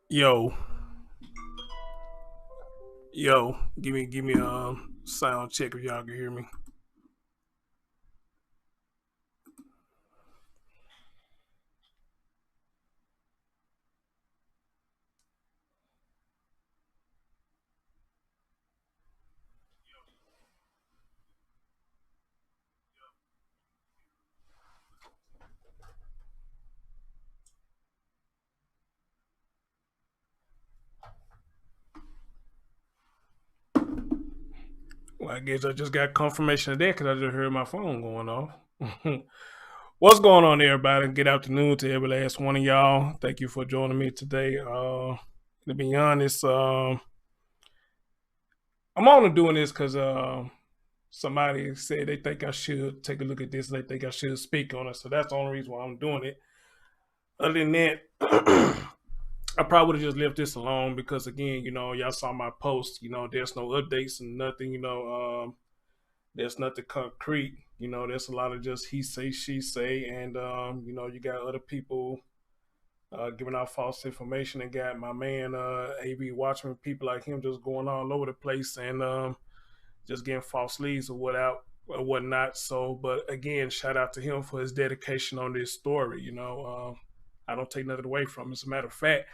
Yo, yo, give me a sound check if y'all can hear me. Well, I guess I just got confirmation of that because I just heard my phone going off. What's going on, everybody? Good afternoon to every last one of y'all. Thank you for joining me today. To be honest, I'm only doing this because somebody said they think I should take a look at this. And they think I should speak on it, so that's the only reason why I'm doing it. Other than that, I probably would have just left this alone because again, y'all saw my post. There's no updates and nothing. There's nothing concrete. There's a lot of just he say, she say, and you got other people giving out false information, and got my man AB Watchman, people like him just going all over the place and just getting false leads or whatnot. So, but again, shout out to him for his dedication on this story. I don't take nothing away from him. As a matter of fact,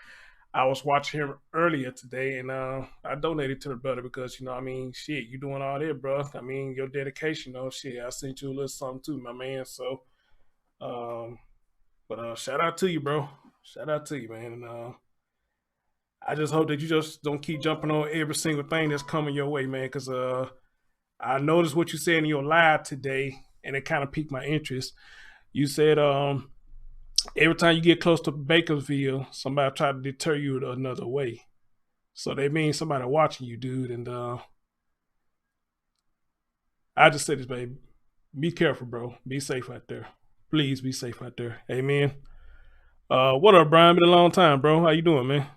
I was watching him earlier today, and I donated to the brother because I mean, shit, you doing all that, bro. I mean, your dedication, shit. I sent you a little something too, my man. So, um, but shout out to you, bro. Shout out to you, man. And I just hope that you just don't keep jumping on every single thing that's coming your way, man. Because I noticed what you said in your live today, and it kind of piqued my interest. You said every time you get close to Bakersville, somebody try to deter you another way. So that means somebody watching you, dude. And I just say this, baby. Be careful, bro. Be safe out there. Please be safe out there. Amen. What up, Brian? Been a long time, bro. How you doing, man?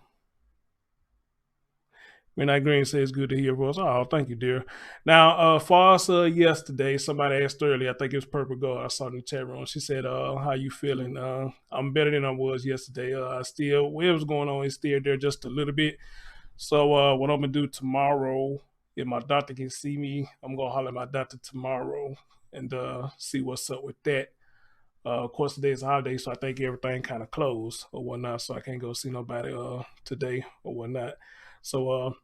Midnight Green says good to hear your voice. Oh, thank you, dear. Now, for us yesterday, somebody asked earlier, I think it was Purple Girl, I saw in the chat room. She said, how you feeling? I'm better than I was yesterday. I still, whatever's going on is still there just a little bit. So what I'm gonna do tomorrow, if my doctor can see me, I'm gonna holler at my doctor tomorrow and see what's up with that. Of course, today's a holiday, so I think everything kind of closed or whatnot. So I can't go see nobody today or whatnot. So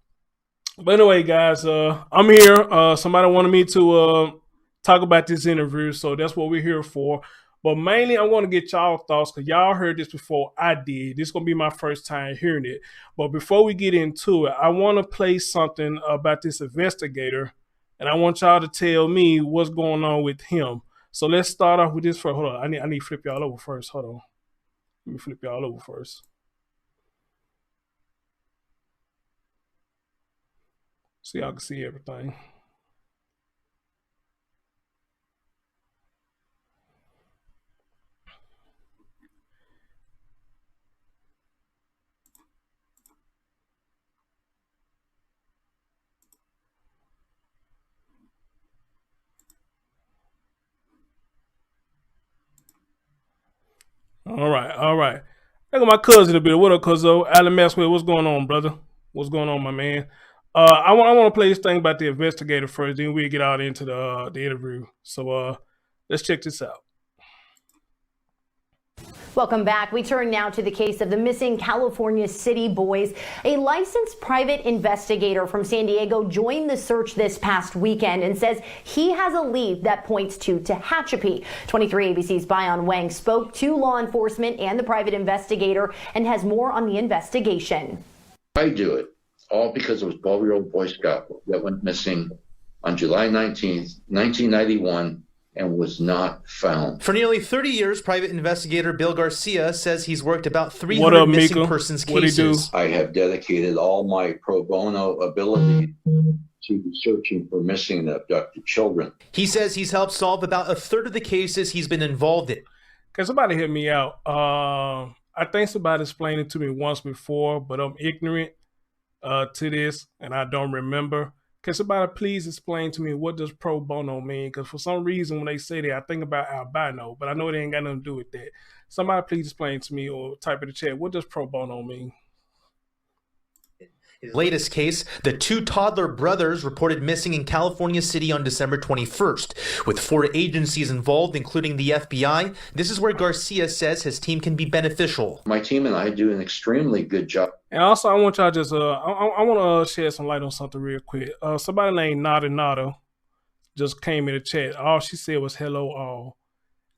but anyway, guys, I'm here. Somebody wanted me to talk about this interview, so that's what we're here for. But mainly, I want to get y'all thoughts because y'all heard this before I did. This is gonna be my first time hearing it. But before we get into it, I want to play something about this investigator, and I want y'all to tell me what's going on with him. So let's start off with this first. Hold on, I need to flip y'all over first. Hold on, let me flip y'all over first, so y'all can see everything. All right, all right. I got my cousin a bit. What up, cuzzo? Alan Maxwell, what's going on, brother? What's going on, my man? I want to play this thing about the investigator first, then we get out into the interview. So let's check this out. Welcome back. We turn now to the case of the missing California City boys. A licensed private investigator from San Diego joined the search this past weekend and says he has a lead that points to Tehachapi. 23 ABC's Bayan Wang spoke to law enforcement and the private investigator and has more on the investigation. I do it all because it was 12-year-old Boy Scout that went missing on July 19th, 1991, and was not found. For nearly 30 years, private investigator Bill Garcia says he's worked about 300 What up, missing Mika? persons What'd he do? cases. I have dedicated all my pro bono ability to searching for missing and abducted children. He says he's helped solve about a third of the cases he's been involved in. Can somebody help me out? I think somebody explained it to me once before, but I'm ignorant to this and I don't remember. Can somebody please explain to me what does pro bono mean? Because for some reason when they say that, I think about albino, but I know it ain't got nothing to do with that. Somebody please explain to me or type in the chat, what does pro bono mean? His latest case, the two toddler brothers reported missing in California City on December 21st. With 4 agencies involved, including the FBI, this is where Garcia says his team can be beneficial. My team and I do an extremely good job. And also, I want y'all just, I want to shed some light on something real quick. Somebody named Nada just came in the chat. All she said was hello all.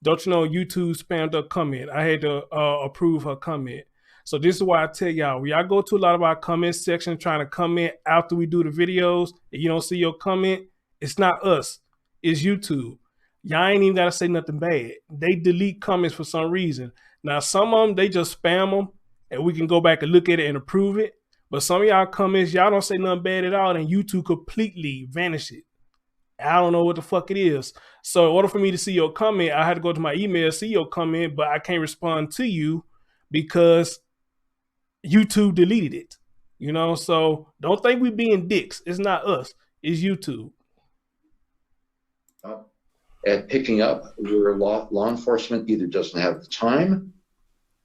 Don't you know YouTube spammed her comment? I had to approve her comment. So this is why I tell y'all, when y'all go to a lot of our comment section trying to comment after we do the videos, and you don't see your comment, it's not us, it's YouTube. Y'all ain't even got to say nothing bad. They delete comments for some reason. Now, some of them, they just spam them, and we can go back and look at it and approve it. But some of y'all comments, y'all don't say nothing bad at all, and YouTube completely vanish it. I don't know what the fuck it is. So in order for me to see your comment, I had to go to my email, see your comment, but I can't respond to you because YouTube deleted it. You know, so don't think we being dicks. It's not us. It's YouTube. At picking up where law enforcement either doesn't have the time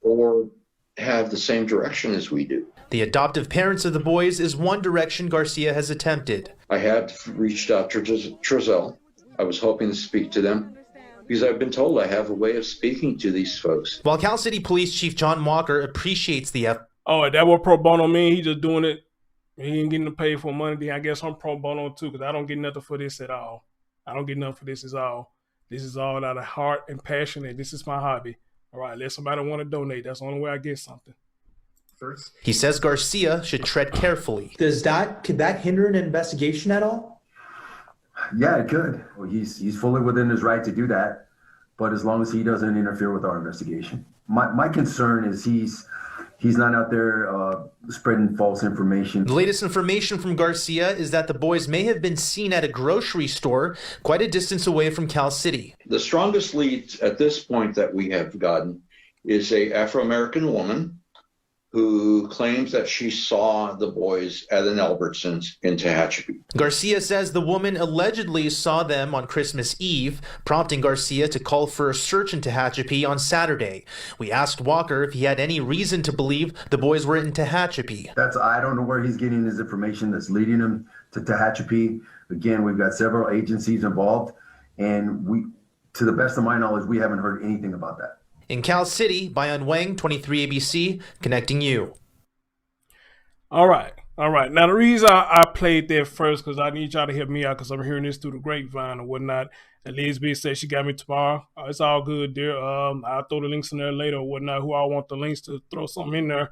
or have the same direction as we do. The adoptive parents of the boys is one direction Garcia has attempted. I had reached out to Trezell. I was hoping to speak to them because I've been told I have a way of speaking to these folks. While Cal City Police Chief John Walker appreciates the effort. Oh, that what pro bono mean? He just doing it. He ain't getting paid for money. Then I guess I'm pro bono too because I don't get nothing for this at all. I don't get nothing for this at all. This is all out of heart and passion, and this is my hobby. All right, let somebody want to donate. That's the only way I get something. He says Garcia should tread carefully. Could that hinder an investigation at all? Yeah, it could. Well, he's fully within his right to do that, but as long as he doesn't interfere with our investigation. My concern is he's not out there spreading false information. The latest information from Garcia is that the boys may have been seen at a grocery store quite a distance away from Cal City. The strongest lead at this point that we have gotten is a Afro-American woman who claims that she saw the boys at an Albertsons in Tehachapi. Garcia says the woman allegedly saw them on Christmas Eve, prompting Garcia to call for a search in Tehachapi on Saturday. We asked Walker if he had any reason to believe the boys were in Tehachapi. I don't know where he's getting his information that's leading him to Tehachapi. Again, we've got several agencies involved, and to the best of my knowledge, we haven't heard anything about that. In Cal City, Bayan Wang, 23 ABC, connecting you. All right. Now, the reason I played that first, because I need y'all to help me out, because I'm hearing this through the grapevine and whatnot. And Lisbeth said she got me tomorrow. It's all good, dear. I'll throw the links in there later or whatnot. Who I want the links to throw something in there.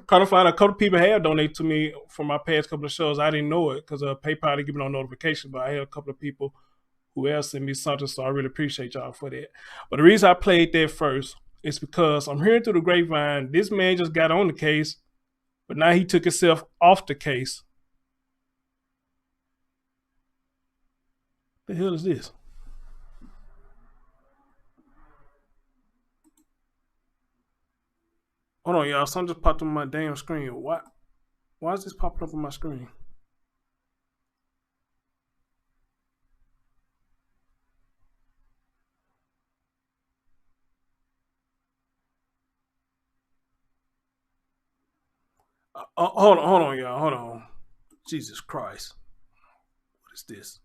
Kind of find a couple of people have donated to me for my past couple of shows. I didn't know it because PayPal didn't give me no notification, but I had a couple of people who else sent me something, so I really appreciate y'all for that. But the reason I played that first is because I'm hearing through the grapevine, this man just got on the case, but now he took himself off the case. The hell is this? Hold on, y'all. Something just popped up on my damn screen. Why is this popping up on my screen? Hold on, y'all. Hold on. Jesus Christ. What is this?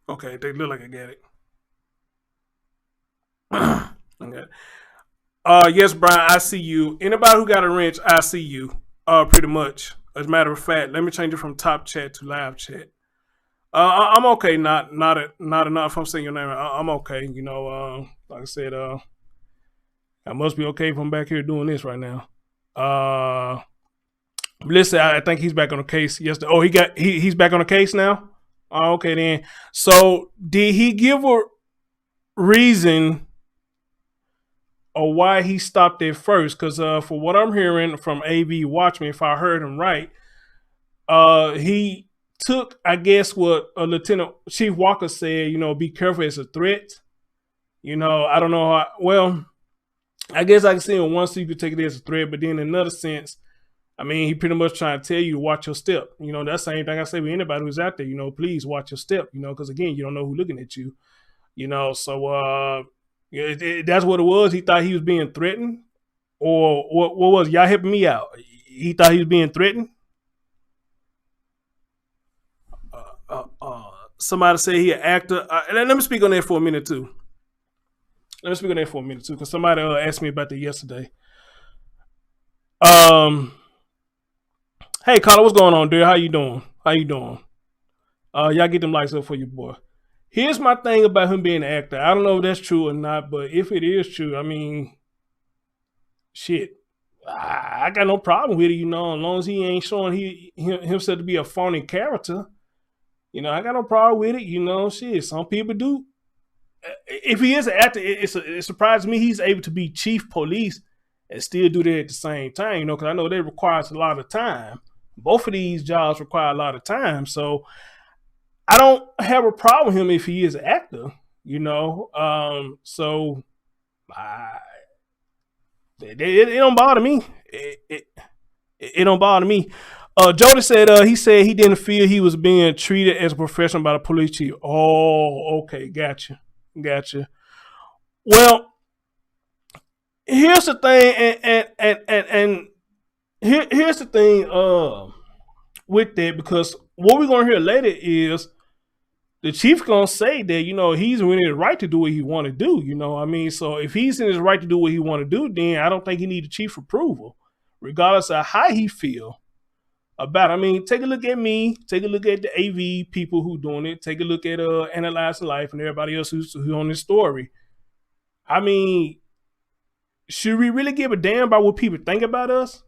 Okay, they look like I got it. Okay. Yes, Brian, I see you. Anybody who got a wrench, I see you. Pretty much. As a matter of fact, let me change it from top chat to live chat. I'm okay. Not enough. I'm saying your name. I'm okay. You know, like I said, I must be okay if I'm back here doing this right now. Listen, I think he's back on the case yesterday. Oh, he's back on the case now. Oh, okay then. So did he give a reason or why he stopped it first? Because for what I'm hearing from AV Watchman, if I heard him right, he took, I guess, what Lieutenant Chief Walker said, you know, be careful, it's a threat. You know, I don't know how, well, I guess I can see in one sense you could take it as a threat, but then in another sense, I mean, he pretty much trying to tell you to watch your step. You know, that's the same thing I say with anybody who's out there. You know, please watch your step. You know, because again, you don't know who's looking at you. You know, so that's what it was. He thought he was being threatened, or what was y'all helping me out? He thought he was being threatened. Somebody say he an actor. Let me speak on that for a minute too. Because somebody asked me about that yesterday. Hey, Connor, what's going on, dude? How you doing? Y'all get them lights up for your boy. Here's my thing about him being an actor. I don't know if that's true or not, but if it is true, I mean, shit, I got no problem with it, you know, as long as he ain't showing himself to be a phony character. You know, I got no problem with it, you know, shit. Some people do. If he is an actor, it surprises me he's able to be chief police and still do that at the same time, you know, because I know that requires a lot of time. Both of these jobs require a lot of time, so I don't have a problem with him if he is an actor, you know. It don't bother me. It don't bother me. Jody said he didn't feel he was being treated as a professional by the police chief. Oh, okay, gotcha. Well, here's the thing, and here's the thing with that, because what we're gonna hear later is the chief gonna say that, you know, he's in his right to do what he want to do. You know what I mean? So if he's in his right to do what he want to do, then I don't think he need the chief approval, regardless of how he feel about it. I mean, take a look at me, take a look at the AV people who doing it, take a look at Analyzing Life and everybody else who's on this story. I mean, should we really give a damn about what people think about us?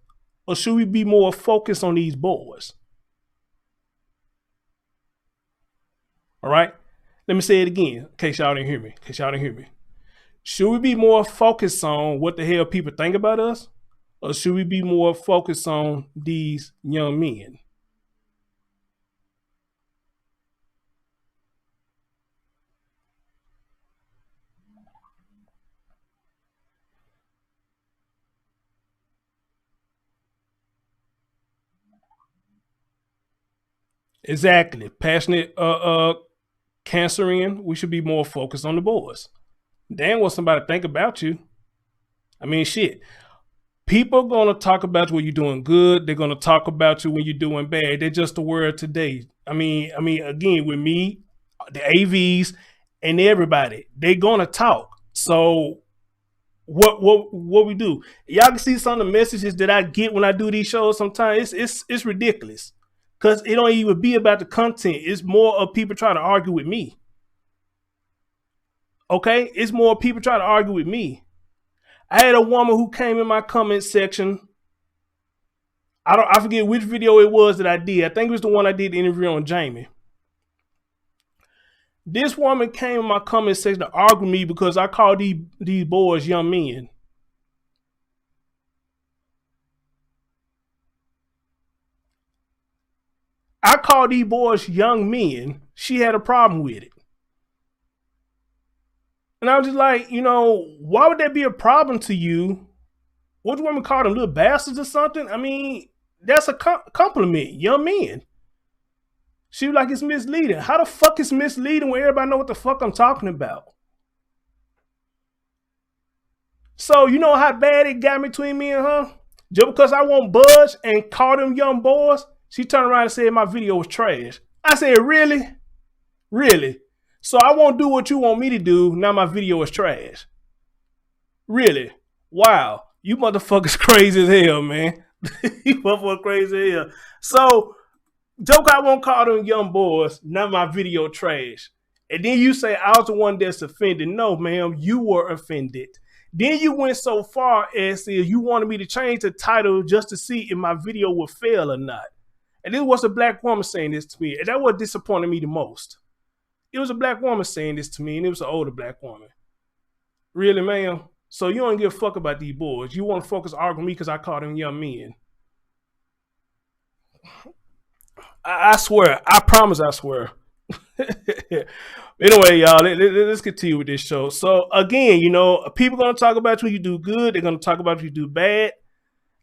Or should we be more focused on these boys? All right? Let me say it again, in case y'all didn't hear me. Should we be more focused on what the hell people think about us? Or should we be more focused on these young men? Exactly. Passionate cancerian, we should be more focused on the boys. Damn what somebody think about you. I mean, shit. People are going to talk about you when you're doing good. They're going to talk about you when you're doing bad. They're just the word today. I mean, again, with me, the AVs, and everybody, they're going to talk. So what we do? Y'all can see some of the messages that I get when I do these shows sometimes. It's ridiculous. Because it don't even be about the content. It's more of people trying to argue with me. Okay? It's more people trying to argue with me. I had a woman who came in my comment section. I forget which video it was that I did. I think it was the one I did the interview on Jamie. This woman came in my comment section to argue with me because I called these boys young men. I called these boys young men. She had a problem with it. And I was just like, you know, why would that be a problem to you? What do women call them, little bastards or something? I mean, that's a compliment, young men. She was like, it's misleading. How the fuck is misleading when everybody know what the fuck I'm talking about? So you know how bad it got between me and her? Just because I won't budge and call them young boys, she turned around and said my video was trash. I said, really? Really? So I won't do what you want me to do. Now my video is trash. Really? Wow. You motherfuckers crazy as hell, man. You motherfuckers crazy as hell. So, joke, I won't call them young boys. Now my video trash. And then you say I was the one that's offended. No, ma'am, you were offended. Then you went so far as if you wanted me to change the title just to see if my video would fail or not. And this was a black woman saying this to me. And that what disappointed me the most. It was a black woman saying this to me, and it was an older black woman. Really, ma'am? So you don't give a fuck about these boys. You want to focus arguing me because I call them young men. I swear, I promise I swear, Anyway, y'all, let's continue with this show. So again, people gonna talk about you when you do good. They're gonna talk about you when you do bad.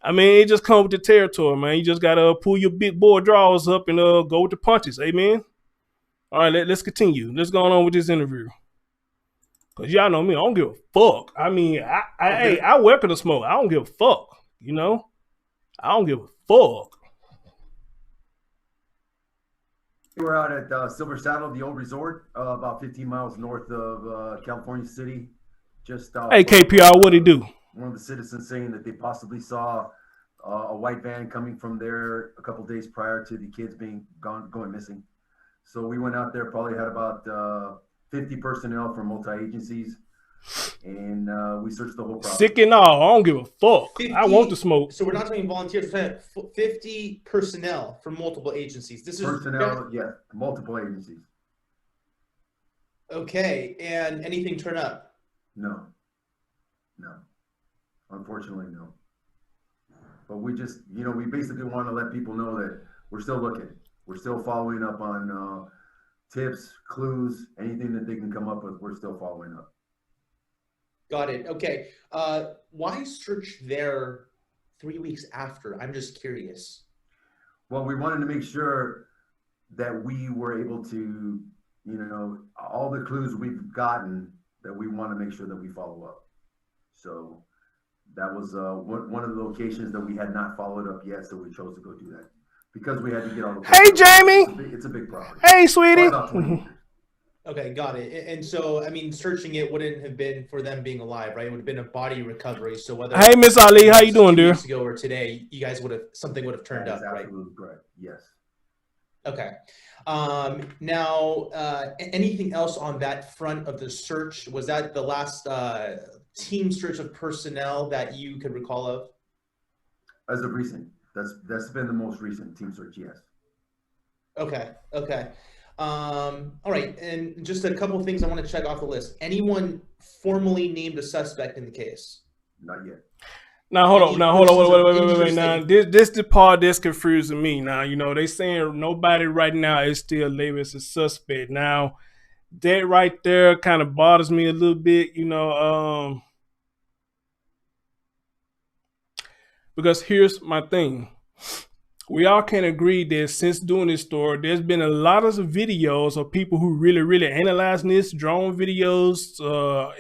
I mean, it just comes with the territory, man. You just gotta pull your big boy drawers up and go with the punches. Amen. All right, let's continue. Let's go on with this interview. Cause y'all know me, I don't give a fuck. I mean, I welcome the smoke. I don't give a fuck. I don't give a fuck. We're out at Silver Saddle, the old resort, about 15 miles north of California City. Just hey, KPR, what'd he do? One of the citizens saying that they possibly saw a white van coming from there a couple days prior to the kids being going missing. So we went out there, probably had about 50 personnel from multi-agencies, and we searched the whole property. Sick and all, I don't give a fuck. 50, I want the smoke. So we're not talking volunteers, 50 personnel from multiple agencies. This is personnel, yeah, multiple agencies. Okay, and anything turn up? No, unfortunately, no. But we just, we basically want to let people know that we're still looking. We're still following up on tips, clues, anything that they can come up with. We're still following up. Got it. Okay. Why search there 3 weeks after? I'm just curious. Well, we wanted to make sure that we were able to, all the clues we've gotten, that we want to make sure that we follow up. So that was one of the locations that we had not followed up yet. So we chose to go do that because we had to get all the. Hey, Jamie. It's a big property. Hey, sweetie. Okay, got it. And so, I mean, searching it wouldn't have been for them being alive, right? It would have been a body recovery. So whether hey, Miss Ali, how you doing, dear? 2 weeks ago or today, you guys something would have turned up, right? Absolutely correct. Yes. Okay. Now, anything else on that front of the search? Was that the last team search of personnel that you could recall of? As of recent, that's been the most recent team search. Yes. Okay. All right, and just a couple of things I want to check off the list. Anyone formally named a suspect in the case? Not yet. Now hold on, wait. Now this the part that's confusing me. Now they saying nobody right now is still labeled as a suspect. Now that right there kind of bothers me a little bit, because here's my thing. We all can agree that since doing this story, there's been a lot of videos of people who really analyzing this, drone videos,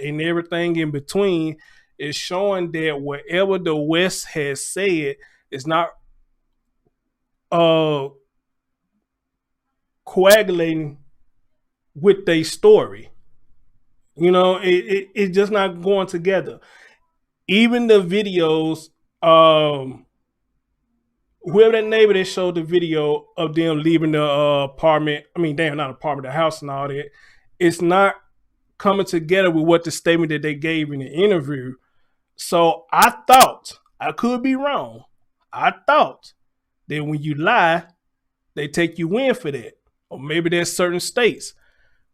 and everything in between, is showing that whatever the West has said is not coagulating with their story. It's just not going together. Even the videos, whoever that neighbor that showed the video of them leaving the apartment, not apartment, the house and all that, it's not coming together with what the statement that they gave in the interview. So I thought, I could be wrong, I thought that when you lie, they take you in for that. Or maybe there's certain states.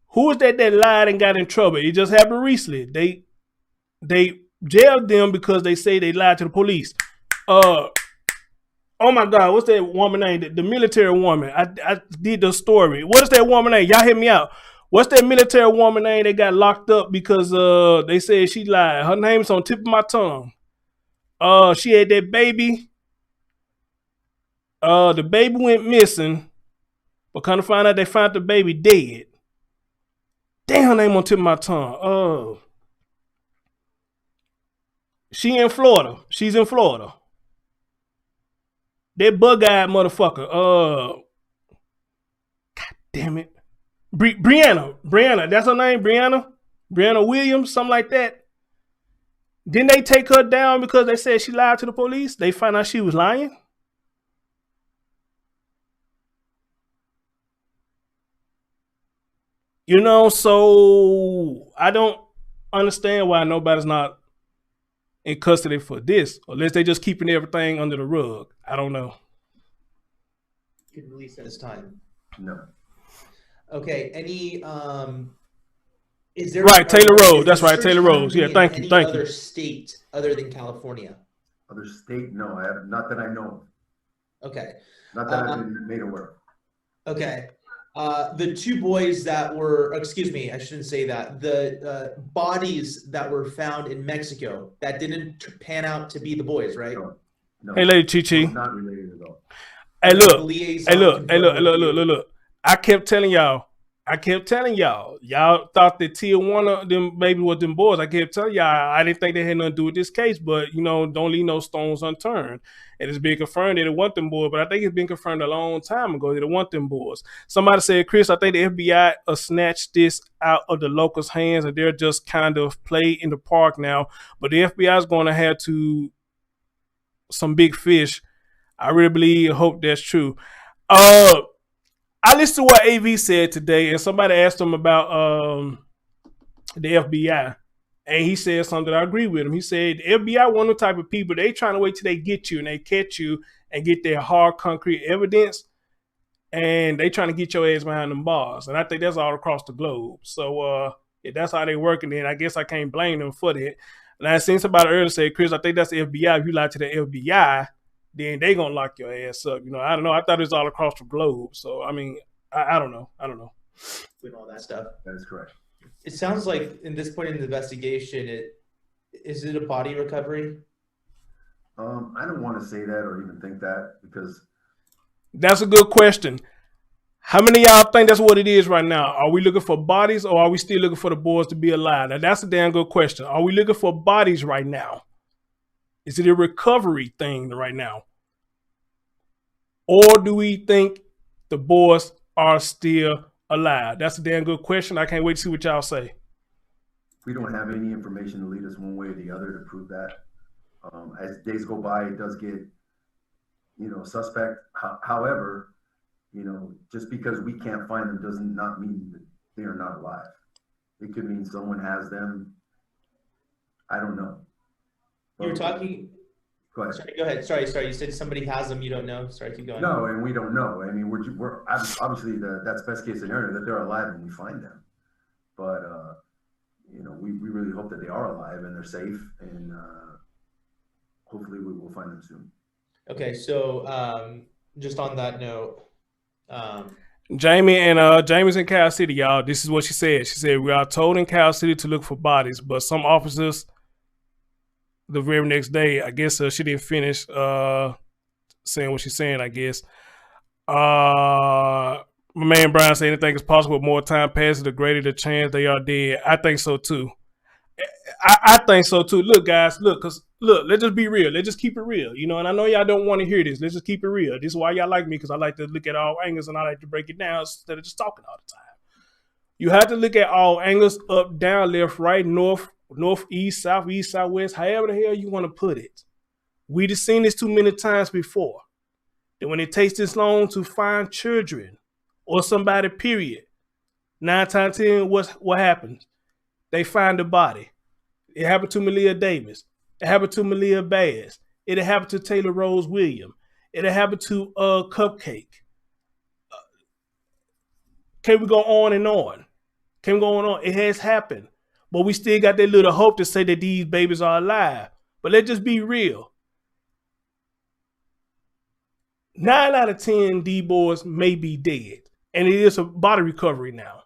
Who is that lied and got in trouble? It just happened recently. They jailed them because they say they lied to the police. Oh my God, what's that woman name? The military woman. I did the story. What's that woman name? Y'all hit me out. What's that military woman name that got locked up because they said she lied? Her name's on the tip of my tongue. She had that baby. The baby went missing, but kind of find out they found the baby dead. Damn, her name on the tip of my tongue. She in Florida. She's in Florida. That bug-eyed motherfucker. God damn it. Brianna. That's her name, Brianna Williams, something like that. Didn't they take her down because they said she lied to the police? They found out she was lying? So I don't understand why nobody's not in custody for this, unless they just keeping everything under the rug. I don't know. You can release at this time. No. Okay. Any is there right Taylor Rose? That's right, Taylor Rose. Yeah, thank you. Any other state other than California? Other state? No, I have not that I know of. Okay. Not that I've been made aware of. Okay. The two boys that were, excuse me, I shouldn't say that. The bodies that were found in Mexico that didn't pan out to be the boys, right? No, Hey, Lady Chi. not related at all. Hey, The look. liaison Hey, look. Hey, confirmed look. with Look. you. Look. Look. I kept telling y'all. Y'all thought that Tijuana, them baby was them boys. I kept telling y'all, I didn't think they had nothing to do with this case, but don't leave no stones unturned. And it's been confirmed that it want them boys, but I think it's been confirmed a long time ago that it want them boys. Somebody said, Chris, I think the FBI snatched this out of the locals' hands, and they're just kind of play in the park now. But the FBI is going to have to some big fish. I really believe, hope that's true. I listened to what AV said today, and somebody asked him about the FBI, and he said something that I agree with him. He said the FBI one of the type of people, they trying to wait till they get you and they catch you and get their hard concrete evidence, and they trying to get your ass behind them bars. And I think that's all across the globe. So if that's how they working, then I guess I can't blame them for that. And I seen somebody earlier say, Chris, I think that's the FBI. If you lie to the FBI, then they gonna lock your ass up. I don't know. I thought it was all across the globe. So I mean, I don't know. With all that stuff. That is correct. It sounds like in this point in the investigation, is it a body recovery? I don't want to say that or even think that because that's a good question. How many of y'all think that's what it is right now? Are we looking for bodies or are we still looking for the boys to be alive? Now that's a damn good question. Are we looking for bodies right now? Is it a recovery thing right now? Or do we think the boys are still alive? That's a damn good question. I can't wait to see what y'all say. we don't have any information to lead us one way or the other to prove that. As days go by, it does get, suspect. However, just because we can't find them does not mean that they are not alive. It could mean someone has them. I don't know. You were talking. Go ahead. Sorry, go ahead. Sorry. You said somebody has them. You don't know. Sorry, keep going. No, and we don't know. I mean, we're obviously that's best case scenario that they're alive and we find them. But we really hope that they are alive and they're safe, and hopefully we will find them soon. Okay, so just on that note, Jamie's in Cal City, y'all. This is what she said. She said, we are told in Cal City to look for bodies, but some officers the very next day, I guess she didn't finish saying what she's saying, I guess. My man Brian said anything is possible. More time passes, the greater the chance they are dead. I think so too. I think so too. Look, guys, let's just be real. Let's just keep it real, and I know y'all don't want to hear this. Let's just keep it real. This is why y'all like me, because I like to look at all angles and I like to break it down instead of just talking all the time. You have to look at all angles, up, down, left, right, north, east, southwest, however the hell you want to put it. We just seen this too many times before. That when it takes this long to find children or somebody, period, 9 times 10, what happens? They find the body. It happened to Malia Davis. It happened to Malia Bass. It happened to Taylor Rose Williams. It happened to Cupcake. Can we go on and on? Can we go on? It has happened. But we still got that little hope to say that these babies are alive. But let's just be real. 9 out of 10 D boys may be dead. And it is a body recovery now.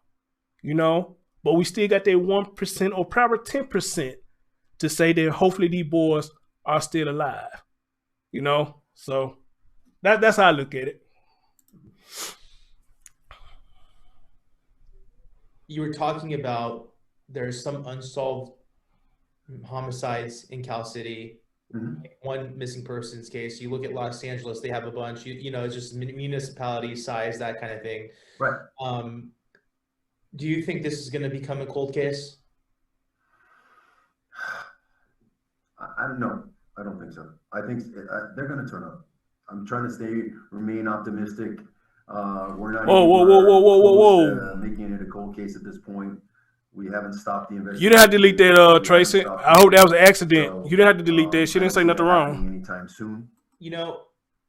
But we still got that 1% or probably 10% to say that hopefully these boys are still alive. So that's how I look at it. You were talking about there's some unsolved homicides in Cal City. Mm-hmm. One missing persons case. You look at Los Angeles, they have a bunch. It's just municipality size, that kind of thing. Right. Do you think this is going to become a cold case? I don't know. I don't think so. I think they're going to turn up. I'm trying to remain optimistic. We're not whoa. Making it a cold case at this point. We haven't stopped the investigation. You didn't have to delete that, Tracy. I hope that was an accident. So, you didn't have to delete that. She didn't say nothing wrong. Anytime soon.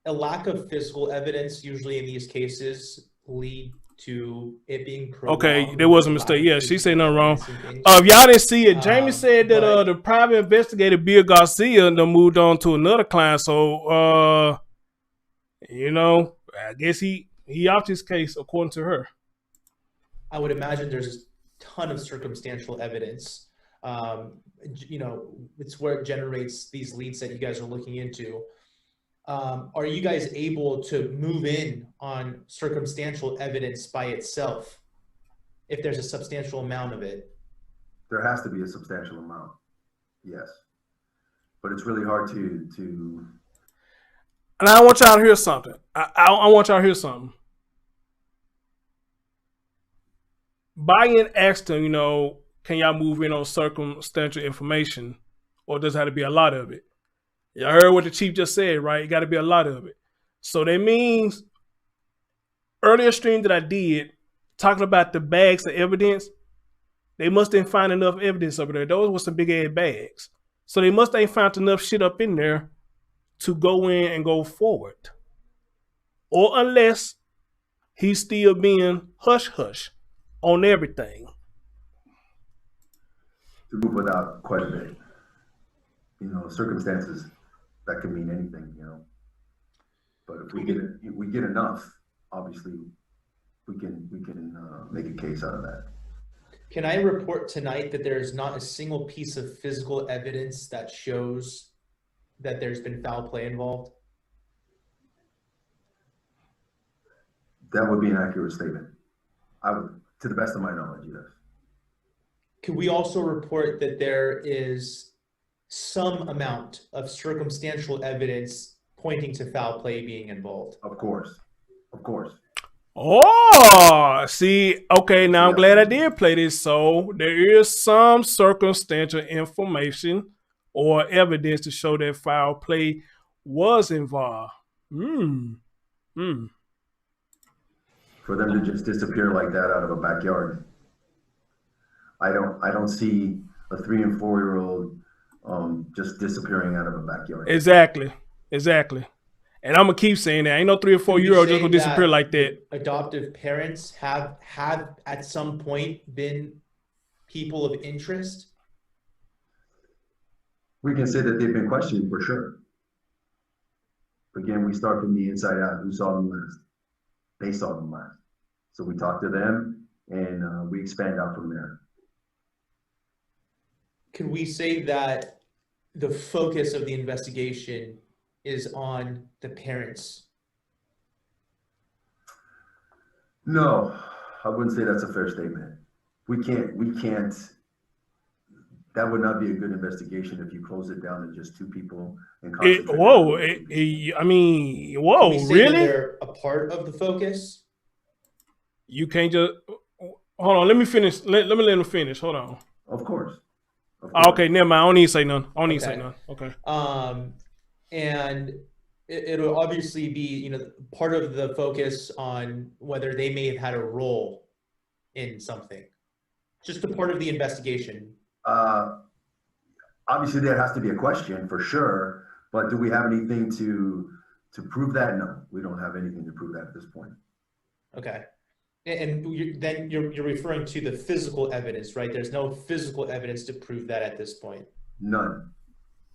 A lack of physical evidence usually in these cases lead to it being prolonged. Okay, there was a mistake. Yeah, she said nothing wrong. If y'all didn't see it, Jamie said that the private investigator Bill Garcia moved on to another client. So I guess he off his case according to her. I would imagine there's a ton of circumstantial evidence. It's where it generates these leads that you guys are looking into. Are you guys able to move in on circumstantial evidence by itself if there's a substantial amount of it? There has to be a substantial amount, yes. But it's really hard to. And I want y'all to hear something. I want y'all to hear something. Bayan asked him, can y'all move in on circumstantial information, or does it have to be a lot of it? Y'all heard what the chief just said, right? It got to be a lot of it. So that means earlier stream that I did, talking about the bags of evidence, they must ain't find enough evidence over there. Those were some big ass bags. So they must ain't found enough shit up in there to go in and go forward. Or unless he's still being hush-hush on everything. To move without quite a bit. Circumstances, that could mean anything, But if we get enough, obviously we can make a case out of that. Can I report tonight that there's not a single piece of physical evidence that shows that there's been foul play involved? That would be an accurate statement. I would, to the best of my knowledge, yes. Can we also report that there is some amount of circumstantial evidence pointing to foul play being involved? Of course. Oh, see, okay, now I'm glad I did play this. So there is some circumstantial information or evidence to show that foul play was involved. For them to just disappear like that out of a backyard, I don't see a 3 and 4 year old just disappearing out of a backyard. Exactly. And I'm gonna keep saying that. Ain't no 3 or 4 year old just gonna disappear like that. Adoptive parents have at some point been people of interest. We can say that they've been questioned for sure. Again, we start from the inside out. Who saw them last? They saw them last. So we talk to them and we expand out from there. Can we say that the focus of the investigation is on the parents? No, I wouldn't say that's a fair statement. We can't, that would not be a good investigation if you close it down to just 2 people. And really? They're a part of the focus? You can't just, hold on, let me finish. Let me let him finish, hold on. Of course. Okay, never mind, I don't need to say none. Okay. And it'll obviously be, part of the focus on whether they may have had a role in something. Just a part of the investigation. Obviously, there has to be a question for sure, but do we have anything to prove that? No, we don't have anything to prove that at this point. Okay. And then you're referring to the physical evidence, right? There's no physical evidence to prove that at this point. None.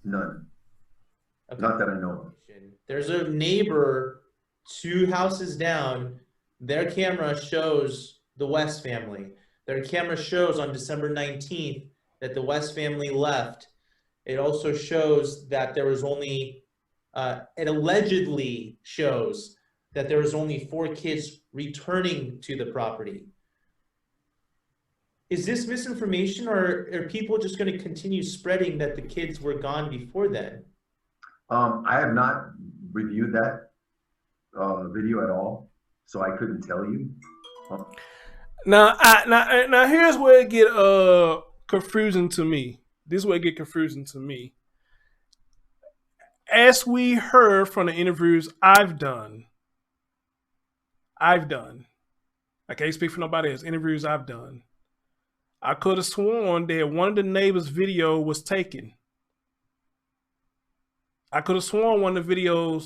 Okay. Not that I know of. There's a neighbor 2 houses down. Their camera shows the West family. Their camera shows on December 19th that the West family left. It also shows that there was only, it allegedly shows that there was only 4 kids returning to the property. Is this misinformation, or are people just going to continue spreading that the kids were gone before then? I have not reviewed that video at all, so I couldn't tell you. Now here's where it get confusing to me. This is where it get confusing to me. As we heard from the interviews I've done. I can't speak for nobody else. Interviews I've done. I could have sworn that one of the neighbors' video was taken. I could have sworn one of the video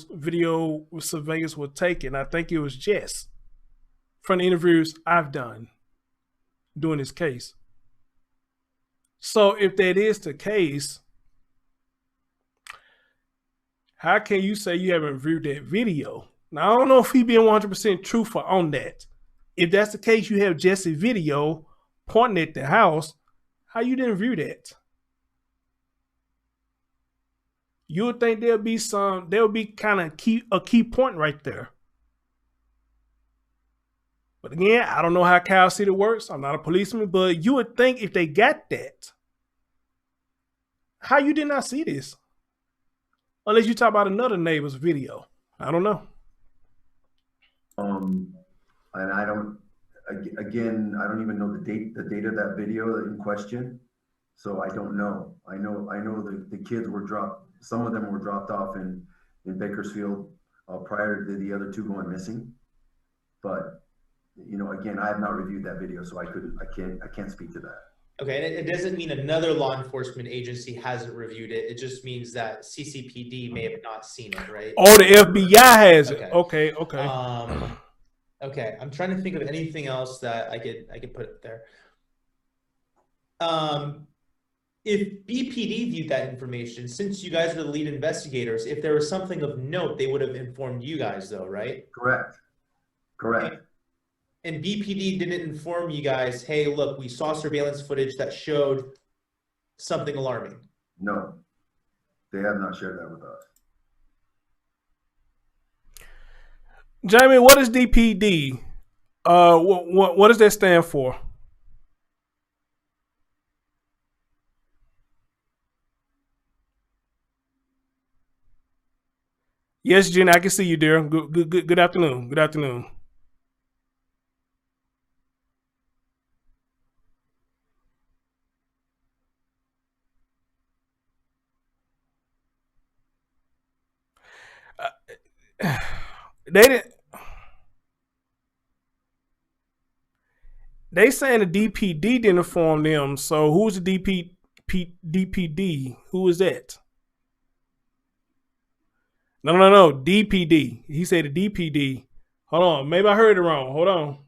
surveillance was taken. I think it was Jess from the interviews I've done doing this case. So if that is the case, how can you say you haven't viewed that video? Now, I don't know if he being 100% truthful on that. if that's the case, you have Jesse video pointing at the house. How you didn't view that? You would think there'll be kind of a key point right there. But again, I don't know how Cal City works. I'm not a policeman, but you would think if they got that, how you did not see this? Unless you talk about another neighbor's video. I don't know. And I don't, again, I don't even know the date of that video in question. So I don't know. I know the kids were dropped. Some of them were dropped off in Bakersfield prior to the other two going missing. But, you know, again, I have not reviewed that video, so I can't speak to that. Okay, and it doesn't mean another law enforcement agency hasn't reviewed it. It just means that CCPD may have not seen it, right? Oh, the FBI has it. Okay. Okay, I'm trying to think of anything else that I could put there. If BPD viewed that information, since you guys are the lead investigators, if there was something of note, they would have informed you guys, though, right? Correct. And BPD didn't inform you guys, hey, look, we saw surveillance footage that showed something alarming. No, they have not shared that with us. Jamie, what is DPD? What does that stand for? Yes, Jenny, I can see you, dear. Good afternoon. Good afternoon. They didn't. They saying the DPD didn't inform them. So who's the DPD? Who is that? No. DPD. He said the DPD. Hold on. Maybe I heard it wrong. Hold on.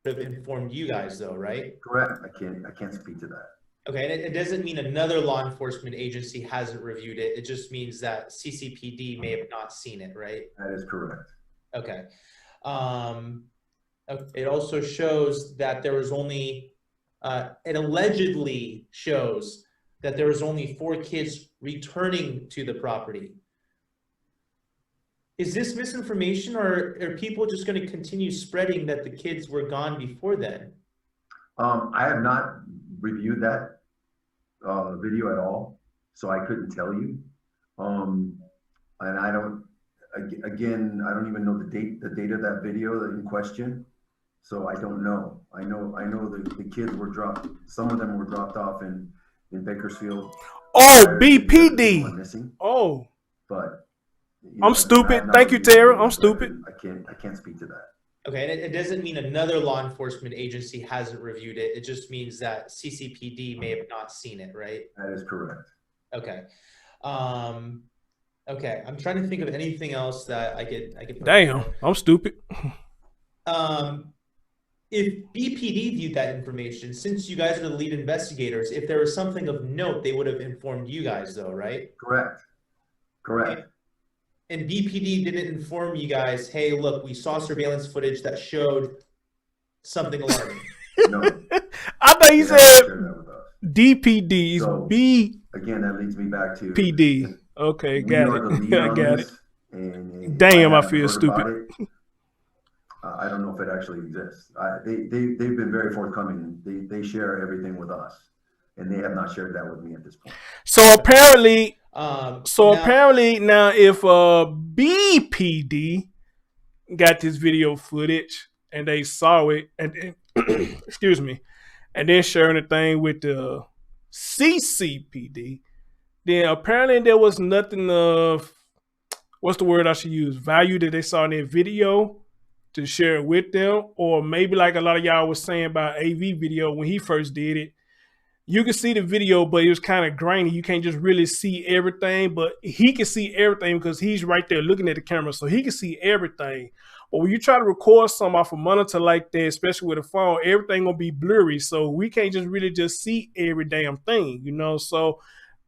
Have informed you guys, though, right? Correct. I can't speak to that. Okay, and it doesn't mean another law enforcement agency hasn't reviewed it. It just means that CCPD may have not seen it, right? That is correct. Okay. It also shows that there was only, it allegedly shows that there was only 4 kids returning to the property. Is this misinformation, or are people just going to continue spreading that the kids were gone before then? I have not reviewed that video at all, so I couldn't tell you. And I don't, again, I don't even know the date of that video in question, so I don't know. I know the kids were dropped. Some of them were dropped off in Bakersfield. Oh, BPD. Missing. Oh, but I'm stupid. Thank you, Tara. I'm stupid. I can't speak to that. Okay, and it doesn't mean another law enforcement agency hasn't reviewed it. It just means that CCPD may have not seen it, right? That is correct. Okay. Okay, I'm trying to think of anything else that I could put damn, I'm stupid. If BPD viewed that information, since you guys are the lead investigators, if there was something of note, they would have informed you guys, though, right? Correct. And BPD didn't inform you guys, hey, look, we saw surveillance footage that showed something alarming. No. I thought you said DPD is So, B. Again, that leads me back to PD. Okay, got it. I got it. And Damn, I haven't feel heard stupid. about it. I don't know if it actually exists. They've been very forthcoming. They share everything with us, and they have not shared that with me at this point. So apparently, Now, if BPD got this video footage and they saw it, and excuse me, and then sharing the thing with the CCPD, then apparently there was nothing of, what's the word I should use, value that they saw in their video to share it with them. Or maybe like a lot of y'all was saying about AV video when he first did it, you can see the video, but it was kind of grainy. You can't just really see everything, but he can see everything because he's right there looking at the camera, so he can see everything. But when you try to record something off a monitor like that, especially with a phone, everything gonna be blurry, so we can't just really just see every damn thing, you know? So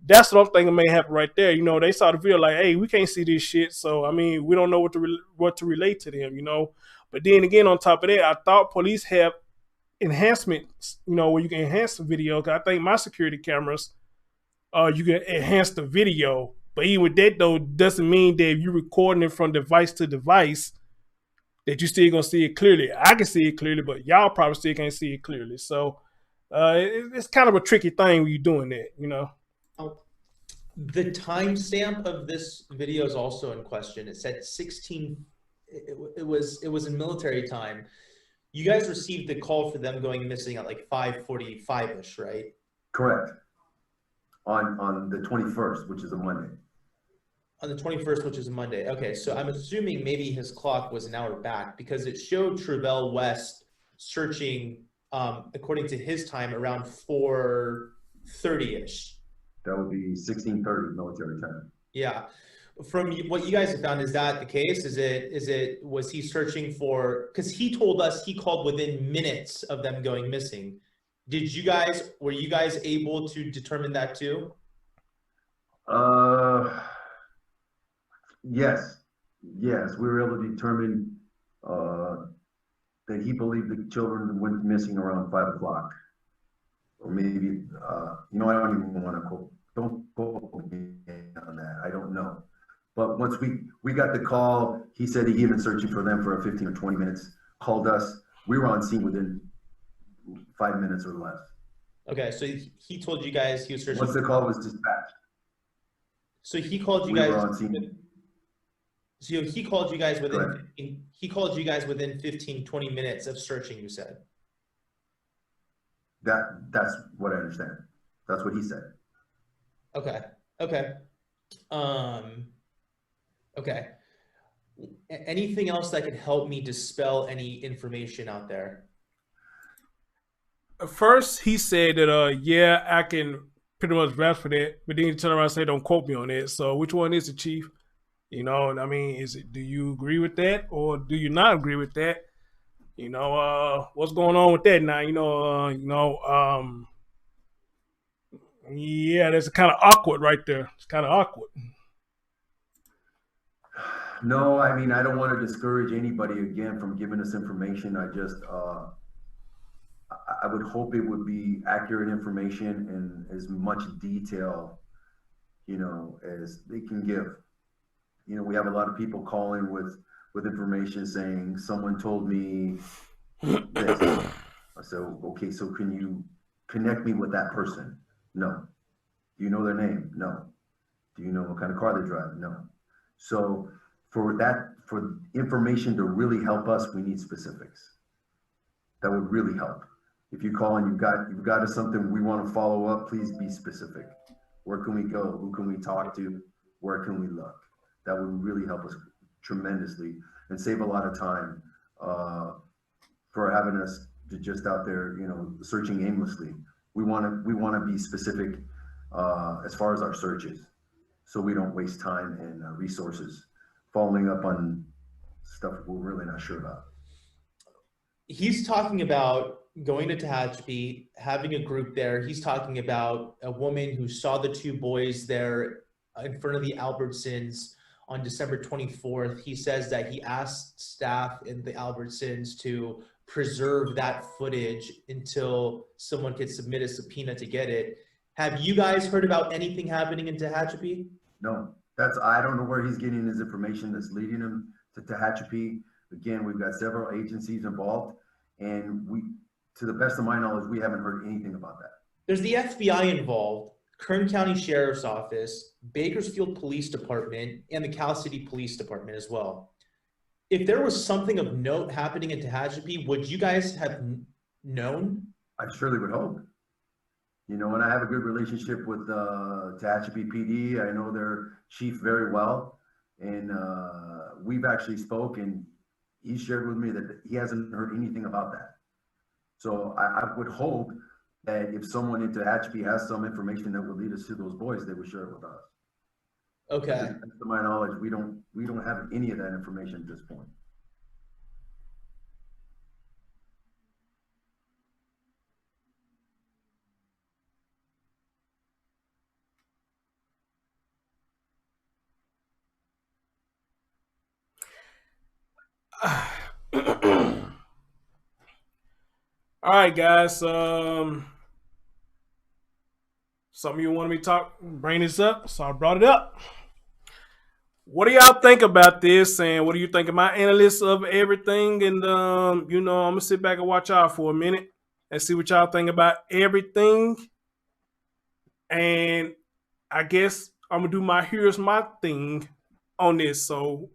that's what I'm thinking may happen right there. You know, they saw the video like, hey, we can't see this shit, so I mean, we don't know what to relate to them, you know? But then again, on top of that, I thought police have enhancements, where you can enhance the video. Cause I think my security cameras, you can enhance the video. But even with that though, doesn't mean that if you're recording it from device to device, that you still gonna see it clearly. I can see it clearly, but y'all probably still can't see it clearly. So it's kind of a tricky thing when you're doing that. The timestamp of this video is also in question. It said 16. It was in military time. You guys received the call for them going missing at like 5:45ish, right? Correct. On the 21st, which is a Monday. On the 21st, which is a Monday. Okay, so I'm assuming maybe his clock was an hour back because it showed Travell West searching, according to his time, around 4:30ish. That would be 16:30 military time. Yeah. From what you guys have found, is that the case? Was he searching for, because he told us he called within minutes of them going missing. Were you guys able to determine that too? Yes, we were able to determine that he believed the children went missing around 5 o'clock, or maybe I don't even want to don't quote me on that. I don't know, but once we got the call, he said he had been searching for them for 15 or 20 minutes. Called us. We were on scene within 5 minutes or less. Okay, so he told you guys he was searching. Once the call was dispatched. So he called you we guys. Were on scene. So he called you guys within 15, 20 minutes of searching, you said. That's what I understand. That's what he said. Okay. Okay. Anything else that could help me dispel any information out there? First, he said that, I can pretty much vouch for that. But then he turned around and said, don't quote me on that. So which one is it, Chief? I mean, do you agree with that or do you not agree with that? What's going on with that now? That's kind of awkward right there. It's kind of awkward. No, I mean, I don't want to discourage anybody again from giving us information. I just, I would hope it would be accurate information and as much detail, as they can give. We have a lot of people calling with information saying someone told me this. So, okay, so can you connect me with that person? No. Do you know their name? No. Do you know what kind of car they drive? No. So for information to really help us, we need specifics. That would really help. If you call and you've got us something we want to follow up, please be specific. Where can we go? Who can we talk to? Where can we look? That would really help us tremendously and save a lot of time for having us to just out there, searching aimlessly. We want to be specific as far as our searches, so we don't waste time and resources following up on stuff we're really not sure about. He's talking about going to Tehachapi, having a group there. He's talking about a woman who saw the two boys there in front of the Albertsons on December 24th. He says that he asked staff in the Albertsons to preserve that footage until someone could submit a subpoena to get it. Have you guys heard about anything happening in Tehachapi? No, I don't know where he's getting his information that's leading him to Tehachapi. Again, we've got several agencies involved, and to the best of my knowledge, we haven't heard anything about that. There's the FBI involved, Kern County Sheriff's Office, Bakersfield Police Department, and the Cal City Police Department as well. If there was something of note happening in Tehachapi, would you guys have known? I surely would hope. And I have a good relationship with Tehachapi PD. I know their chief very well, and we've actually spoken. He shared with me that he hasn't heard anything about that. So I would hope that if someone in Tehachapi has some information that would lead us to those boys, they would share it with us. Okay. To my knowledge, we don't have any of that information at this point. All right, guys. Some of you wanted me to bring this up, so I brought it up. What do y'all think about this? And what do you think of my analysis of everything? And I'm gonna sit back and watch y'all for a minute and see what y'all think about everything. And I guess I'm gonna do my here's my thing on this. So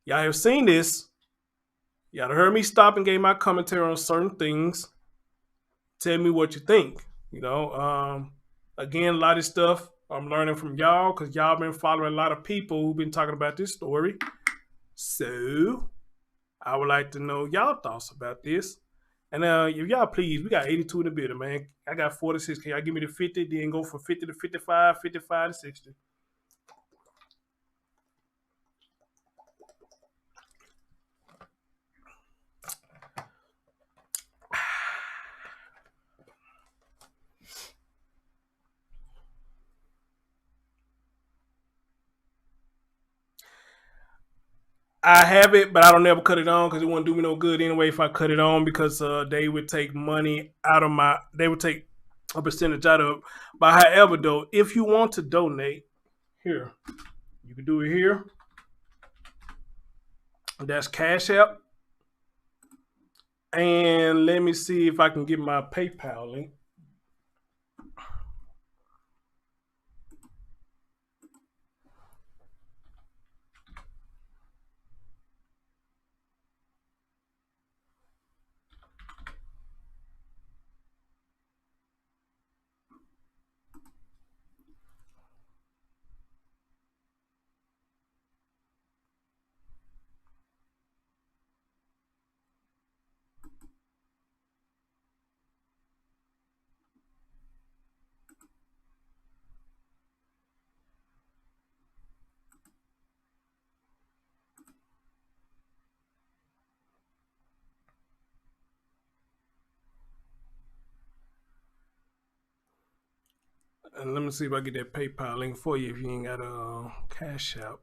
y'all have seen this. Y'all have heard me stop and gave my commentary on certain things. Tell me what you think. Again, a lot of stuff I'm learning from y'all because y'all been following a lot of people who've been talking about this story. So I would like to know y'all thoughts about this. And if y'all please, we got 82 in the building, man. I got 46. Can y'all give me the 50? Then go from 50 to 55, 55 to 60. I have it, but I don't never cut it on because it wouldn't do me no good anyway if I cut it on because they would take money out of they would take a percentage out of it. But however, though, if you want to donate, here, you can do it here. That's Cash App. And let me see if I can get my PayPal link. And let me see if I get that PayPal link for you if you ain't got a Cash App.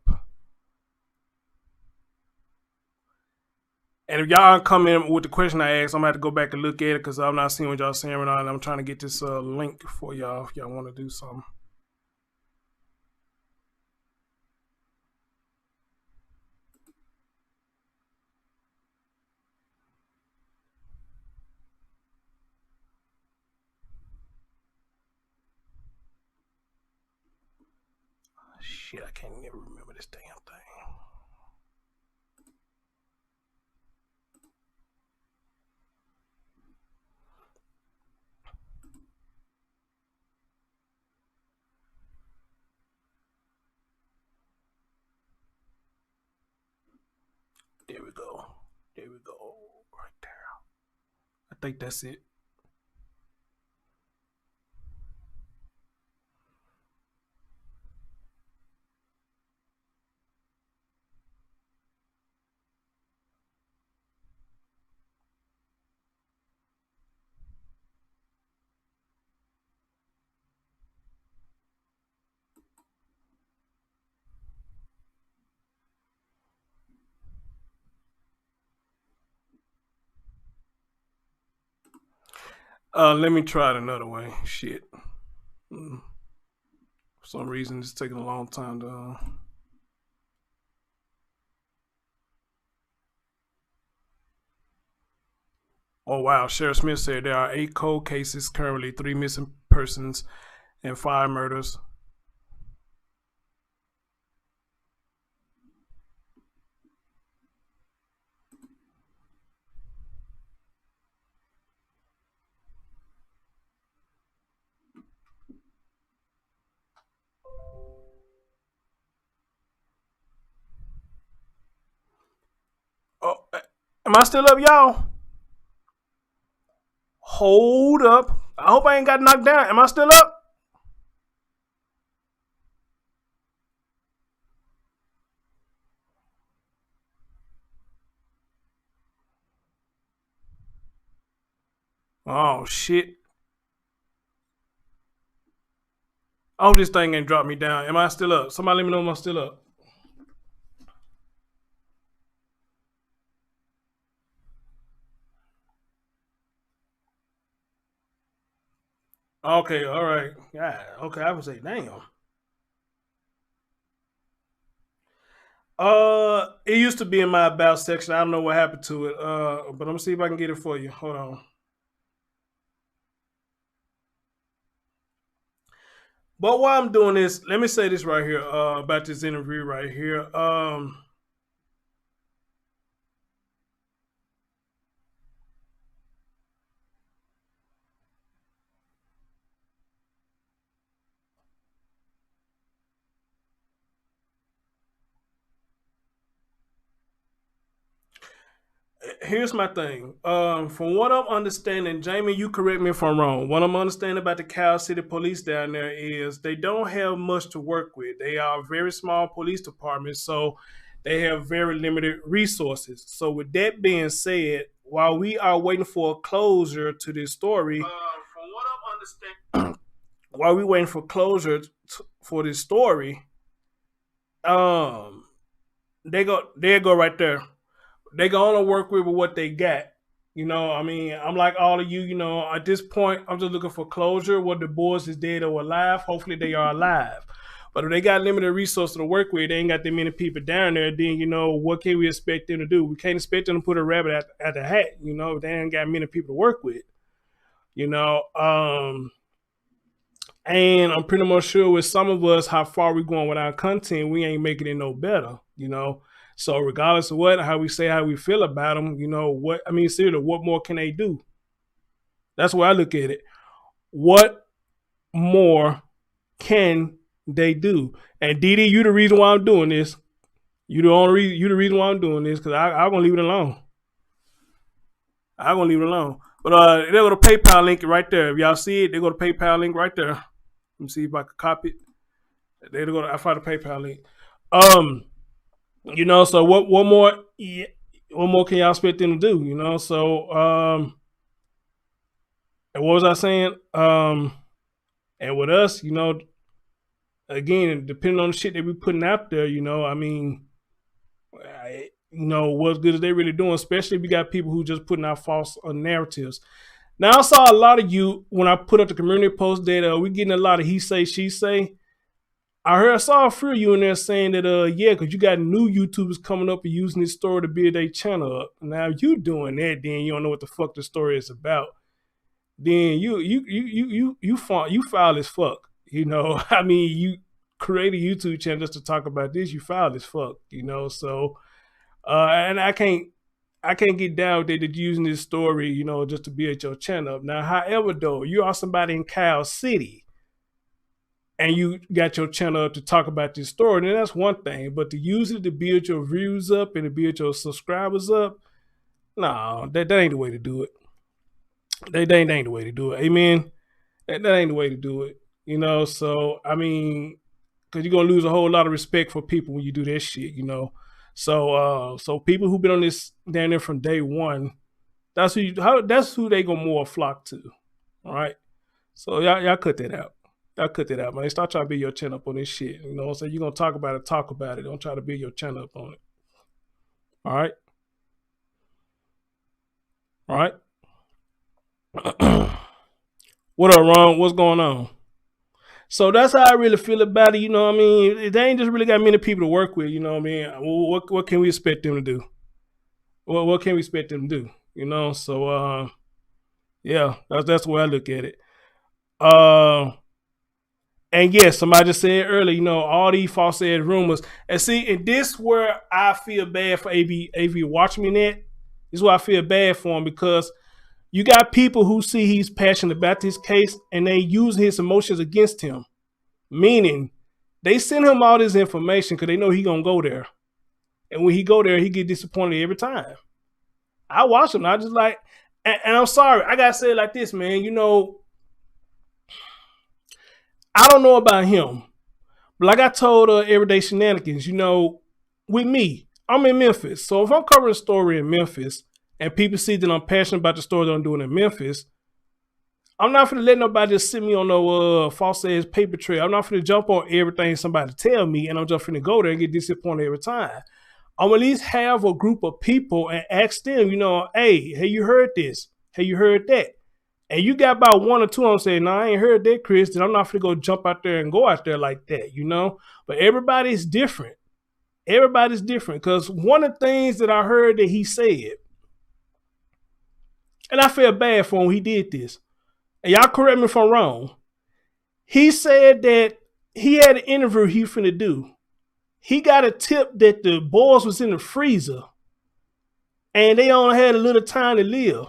And if y'all come in with the question I asked, I'm gonna have to go back and look at it because I'm not seeing what y'all saying right now. And I'm trying to get this link for y'all if y'all want to do something. Shit, I can't even remember this damn thing. There we go. There we go. Right there. I think that's it. Let me try it another way. Shit. For some reason, it's taking a long time to. Oh wow, Sheriff Smith said there are 8 cold cases currently, 3 missing persons, and 5 murders. Oh, am I still up, y'all? Hold up. I hope I ain't got knocked down. Am I still up? Oh shit. I hope this thing ain't dropped me down. Am I still up? Somebody let me know if I'm still up. Okay, all right. Yeah, okay, I would say, damn. It used to be in my about section. I don't know what happened to it. But I'm gonna see if I can get it for you. Hold on. But while I'm doing this, let me say this right here, about this interview right here. Here's my thing. From what I'm understanding, Jamie, you correct me if I'm wrong. What I'm understanding about the Cal City Police down there is they don't have much to work with. They are a very small police department, so they have very limited resources. So, with that being said, while we are waiting for a closure to this story, from what I'm understanding, while we waiting for closure for this story, um, they go right there. They can only work with what they got. You know, I mean, I'm like all of you, you know, at this point, I'm just looking for closure. Whether the boys is dead or alive, hopefully they are alive. But if they got limited resources to work with, they ain't got that many people down there, then, you know, what can we expect them to do? We can't expect them to put a rabbit at the hat, you know, they ain't got many people to work with, you know. And I'm pretty much sure with some of us, how far we going with our content, we ain't making it no better, you know. So regardless of how we say, how we feel about them, you know, seriously, what more can they do? That's where I look at it. What more can they do? And Didi, you the reason why I'm doing this. You the reason why I'm doing this, because I'm gonna leave it alone. I'm gonna leave it alone. But they go to PayPal link right there. If y'all see it, they go to PayPal link right there. Let me see if I can copy it. They go to I find the PayPal link. You know, so what more can y'all expect them to do? You know, so and what was I saying? And with us, you know, again, depending on the shit that we putting out there, you know, I mean, you know, what good is they really doing? Especially if you got people who just putting out false narratives. Now, I saw a lot of you when I put up the community post data. We getting a lot of he say, she say. I saw a few of you in there saying that, yeah, because you got new YouTubers coming up and using this story to build their channel up. Now, if you doing that, then you don't know what the fuck the story is about. Then you foul as fuck. You know, I mean, you create a YouTube channel just to talk about this. You foul as fuck. You know, so and I can't get down with it using this story, you know, just to build your channel up. Now, however, though, you are somebody in Cal City and you got your channel up to talk about this story, then that's one thing. But to use it to build your views up and to build your subscribers up, no, that ain't the way to do it. That ain't the way to do it. Amen. That ain't the way to do it. You know, so I mean, because you're gonna lose a whole lot of respect for people when you do that shit. You know, so people who've been on this down there from day one, that's who they gonna more flock to. All right. So y'all cut that out. Y'all cut that out, man. Start trying to build your channel up on this shit. You know what I'm saying? You're gonna talk about it, talk about it. Don't try to build your channel up on it. All right. All right. What up, Ron? What's going on? So that's how I really feel about it. You know what I mean? They ain't just really got many people to work with. You know what I mean? What can we expect them to do? What can we expect them to do? You know? So yeah, that's the way I look at it. And yes, somebody just said earlier, you know, all these false rumors. And see, and this where I feel bad for AV watching me net. This is why I feel bad for him, because you got people who see he's passionate about this case and they use his emotions against him. Meaning, they send him all this information because they know he gonna go there. And when he go there, he get disappointed every time. I watch him. I just like, and I'm sorry, I gotta say it like this, man. You know, I don't know about him, but like I told Everyday Shenanigans, you know, with me, I'm in Memphis. So if I'm covering a story in Memphis and people see that I'm passionate about the story that I'm doing in Memphis, I'm not going to let nobody just sit me on no false ass paper trail. I'm not going to jump on everything somebody tell me and I'm just going to go there and get disappointed every time. I'm at least have a group of people and ask them, you know, hey, you heard this? Hey, you heard that? and you got about one or two of them saying, no, I ain't heard that, Chris, then I'm not going to go jump out there and go out there like that, you know? But everybody's different. Everybody's different. Because one of the things that I heard that he said, and I feel bad for him, he did this. And y'all correct me if I'm wrong. He said that he had an interview he finna do. He got a tip that the boys was in the freezer and they only had a little time to live.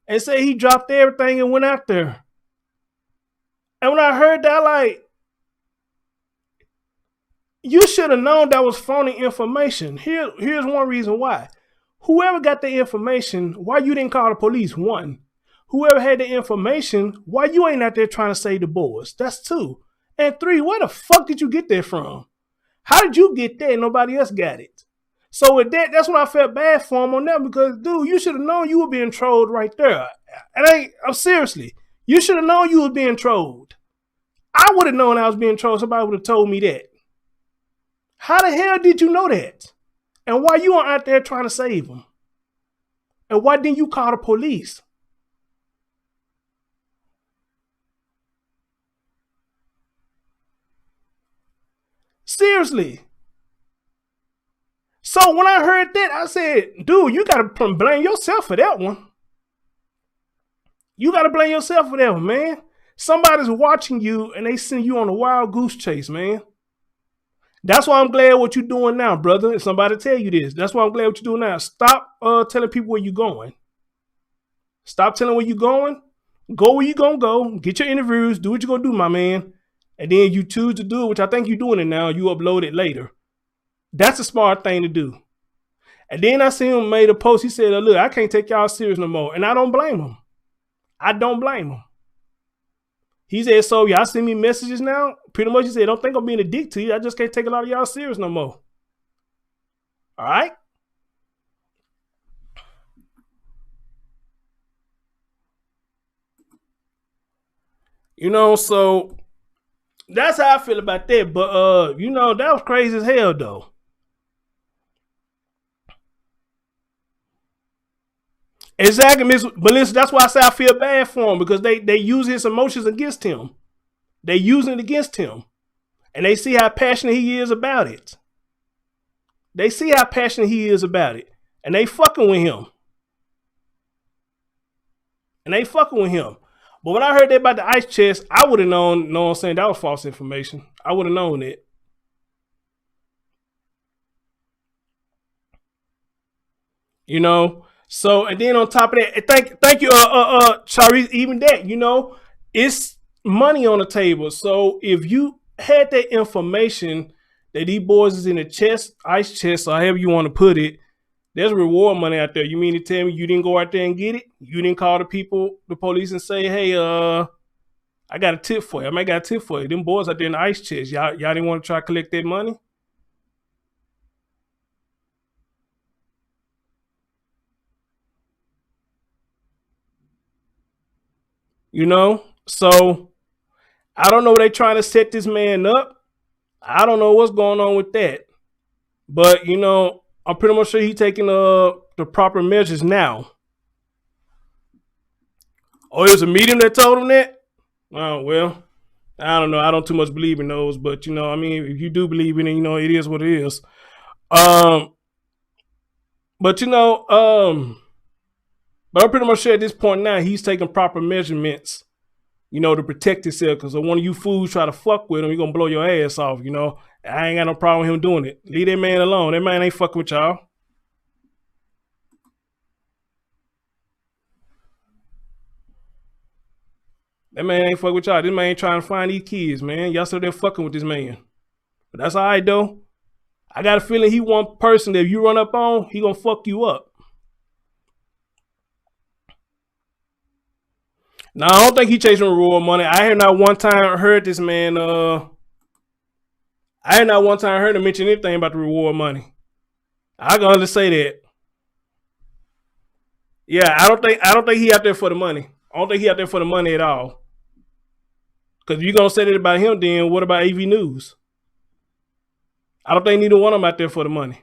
And say he dropped everything and went out there. And when I heard that, like, you should have known that was phony information. Here's one reason why. Whoever got the information, why you didn't call the police? One. Whoever had the information, why you ain't out there trying to save the boys? That's two. And three, where the fuck did you get that from? How did you get that and nobody else got it? So with that, that's when I felt bad for him on that because, dude, you should have known you were being trolled right there. I'm seriously, you should have known you was being trolled. I would have known I was being trolled. Somebody would have told me that. How the hell did you know that? And why you aren't out there trying to save them? And why didn't you call the police? Seriously. So when I heard that, I said, dude, you got to blame yourself for that one. You got to blame yourself for that one, man. Somebody's watching you and they send you on a wild goose chase, man. That's why I'm glad what you're doing now, brother. If somebody tell you this, that's why I'm glad what you're doing now. Stop telling people where you're going. Stop telling where you're going. Go where you're going to go. Get your interviews. Do what you're going to do, my man. And then you choose to do it, which I think you're doing it now. You upload it later. That's a smart thing to do. And then I see him made a post. He said, look, I can't take y'all serious no more. And I don't blame him. I don't blame him. He said, so y'all send me messages now? Pretty much he said, don't think I'm being a dick to you. I just can't take a lot of y'all serious no more. All right? You know, so that's how I feel about that. But, you know, that was crazy as hell, though. Exactly, Miss Melissa. That's why I say I feel bad for him because they use his emotions against him. They using it against him. And they see how passionate he is about it. They see how passionate he is about it. And they fucking with him. But when I heard that about the ice chest, I would have known, you know what I'm saying, that was false information. I would have known it. You know? So, and then on top of that, thank you, Sharice, even that, you know, it's money on the table. So if you had that information that these boys is in the chest, ice chest, or however you want to put it, there's reward money out there. You mean to tell me you didn't go out there and get it? You didn't call the police and say, hey, I got a tip for you. I got a tip for you. Them boys out there in the ice chest, y'all didn't want to try to collect that money? You know, so I don't know. They trying to set this man up. I don't know what's going on with that. But, you know, I'm pretty much sure he's taking the proper measures now. Oh, it was a medium that told him that? Oh, well, I don't know. I don't too much believe in those. But, you know, I mean, if you do believe in it, you know, it is what it is. But, you know, but I'm pretty much sure at this point now, he's taking proper measurements, you know, to protect himself. Because if one of you fools try to fuck with him, you're going to blow your ass off, you know. I ain't got no problem with him doing it. Leave that man alone. That man ain't fucking with y'all. That man ain't fucking with y'all. This man ain't trying to find these kids, man. Y'all still there fucking with this man. But that's all right, though. I got a feeling he one person that if you run up on, he going to fuck you up. Now, I don't think he chasing reward money. I had not one time heard this man, I had not one time heard him mention anything about the reward money. I can only say that. Yeah, I don't think he out there for the money. I don't think he out there for the money at all. Because if you're going to say that about him, then what about AV News? I don't think neither one of them out there for the money.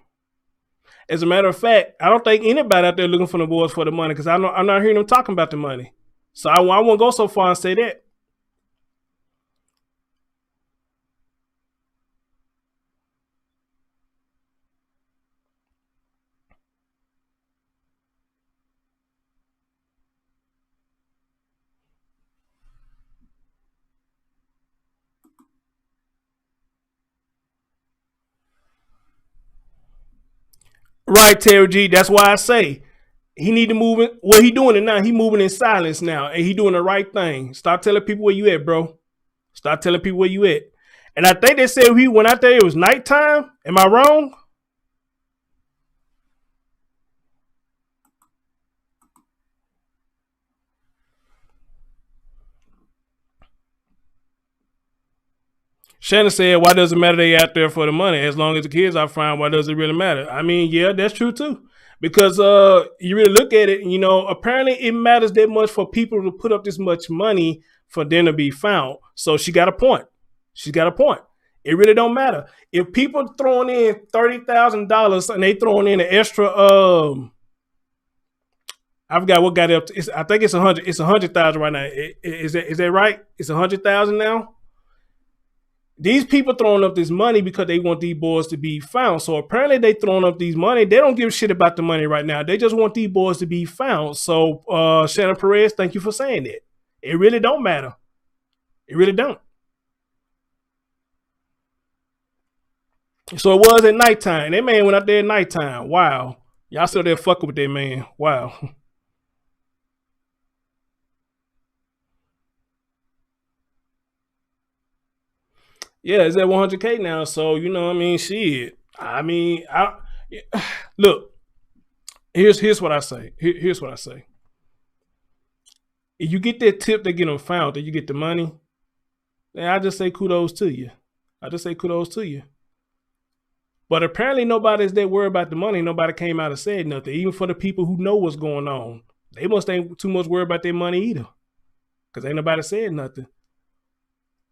As a matter of fact, I don't think anybody out there looking for the boys for the money because I'm not hearing them talking about the money. So I won't go so far and say that. Right, Terry G. That's why I say he need to move it. What he doing it now? He moving in silence now, and he doing the right thing. Stop telling people where you at, bro. Stop telling people where you at. And I think they said he went out there. It was nighttime. Am I wrong? Shannon said, "Why does it matter they out there for the money? As long as the kids are fine, why does it really matter?" I mean, yeah, that's true too. Because you really look at it, apparently it matters that much for people to put up this much money for them to be found. So she got a point. She's got a point. It really don't matter if people throwing in $30,000 and they throwing in an extra. I forgot what got it up. I think it's 100. It's 100,000 right now. Is that right? It's 100,000 now. These people throwing up this money because they want these boys to be found. So apparently they throwing up these money. They don't give a shit about the money right now. They just want these boys to be found. So Shannon Perez, thank you for saying that. It really don't matter. It really don't. So it was at nighttime. That man went out there at nighttime. Wow. Y'all still there fucking with that man. Wow. Yeah, it's at 100K now. So, shit. Look, here's what I say. Here's what I say. If you get that tip, they get them found, that you get the money, then I just say kudos to you. But apparently nobody's that worried about the money. Nobody came out and said nothing. Even for the people who know what's going on. They must ain't too much worried about their money either. Because ain't nobody said nothing.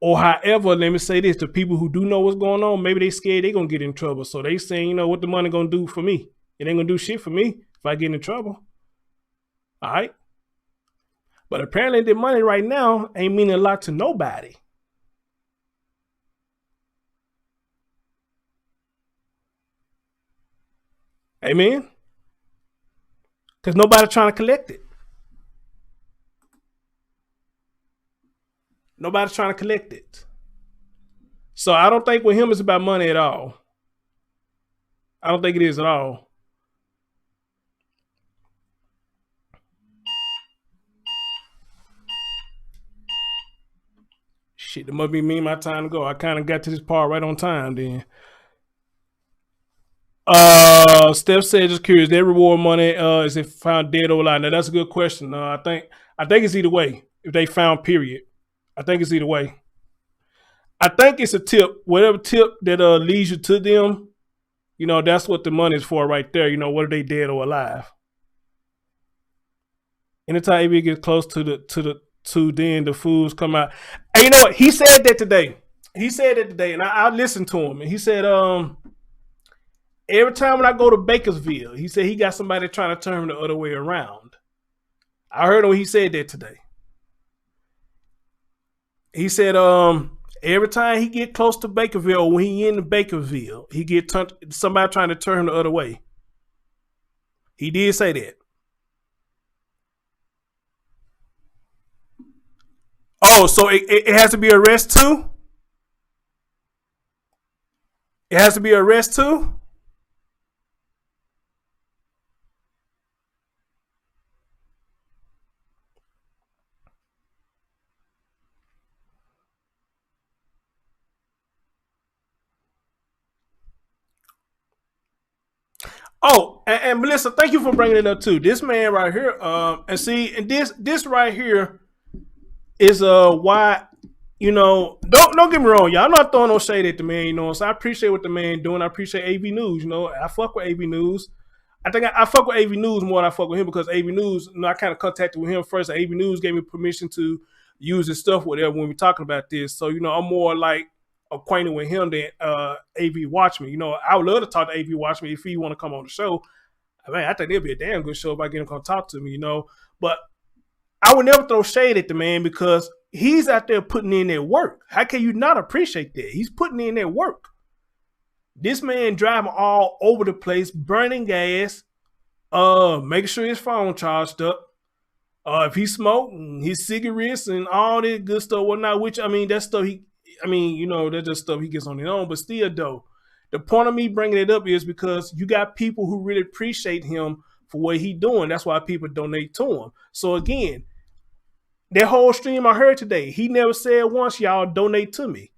Or however, let me say this, the people who do know what's going on, maybe they scared they going to get in trouble. So they saying, what the money going to do for me? It ain't going to do shit for me if I get in trouble. All right? But apparently the money right now ain't meaning a lot to nobody. Amen? Because nobody's trying to collect it. Nobody's trying to collect it. So I don't think with him it's about money at all. I don't think it is at all. Shit, it must be me, my time to go. I kind of got to this part right on time then. Steph said, just curious, they reward money is if found dead or alive. Now that's a good question. I think it's either way. If they found, period. I think it's either way. I think it's a tip. Whatever tip that leads you to them, that's what the money is for right there. Whether they dead or alive. Anytime AV gets close to then the fools come out. And you know what? He said that today. And I listened to him. And he said, every time when I go to Bakersville, he said he got somebody trying to turn him the other way around. I heard him when he said that today. He said, every time he get close to Bakersville, or when he in Bakersville, he get somebody trying to turn him the other way. He did say that. Oh, so it has to be arrest too? It has to be arrest too? Oh, and Melissa, thank you for bringing it up too. This man right here, and see, and this right here is why, don't get me wrong, y'all. I'm not throwing no shade at the man, so I appreciate what the man doing. I appreciate AV News, I fuck with AV News. I think I fuck with AV News more than I fuck with him because AV News, I kind of contacted with him first. AV News gave me permission to use his stuff whatever when we're talking about this. So, I'm more like acquainted with him than AV Watchman. I would love to talk to AV Watchman if he want to come on the show. I think it'd be a damn good show if I get him to come talk to me, But I would never throw shade at the man because he's out there putting in that work. How can you not appreciate that? He's putting in that work. This man driving all over the place, burning gas, making sure his phone charged up. If he smoked, his cigarettes and all that good stuff, whatnot, which, I mean, that's stuff that's just stuff he gets on his own. But still, though, the point of me bringing it up is because you got people who really appreciate him for what he doing. That's why people donate to him. So again, that whole stream I heard today, he never said once, y'all donate to me.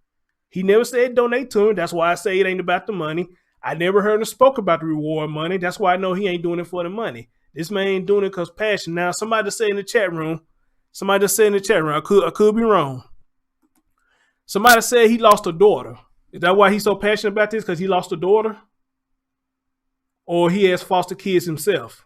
He never said donate to him. That's why I say it ain't about the money. I never heard him spoke about the reward money. That's why I know he ain't doing it for the money. This man ain't doing it because passion. Now, somebody just said in the chat room, I could be wrong. Somebody said he lost a daughter. Is that why he's so passionate about this? Because he lost a daughter? Or he has foster kids himself?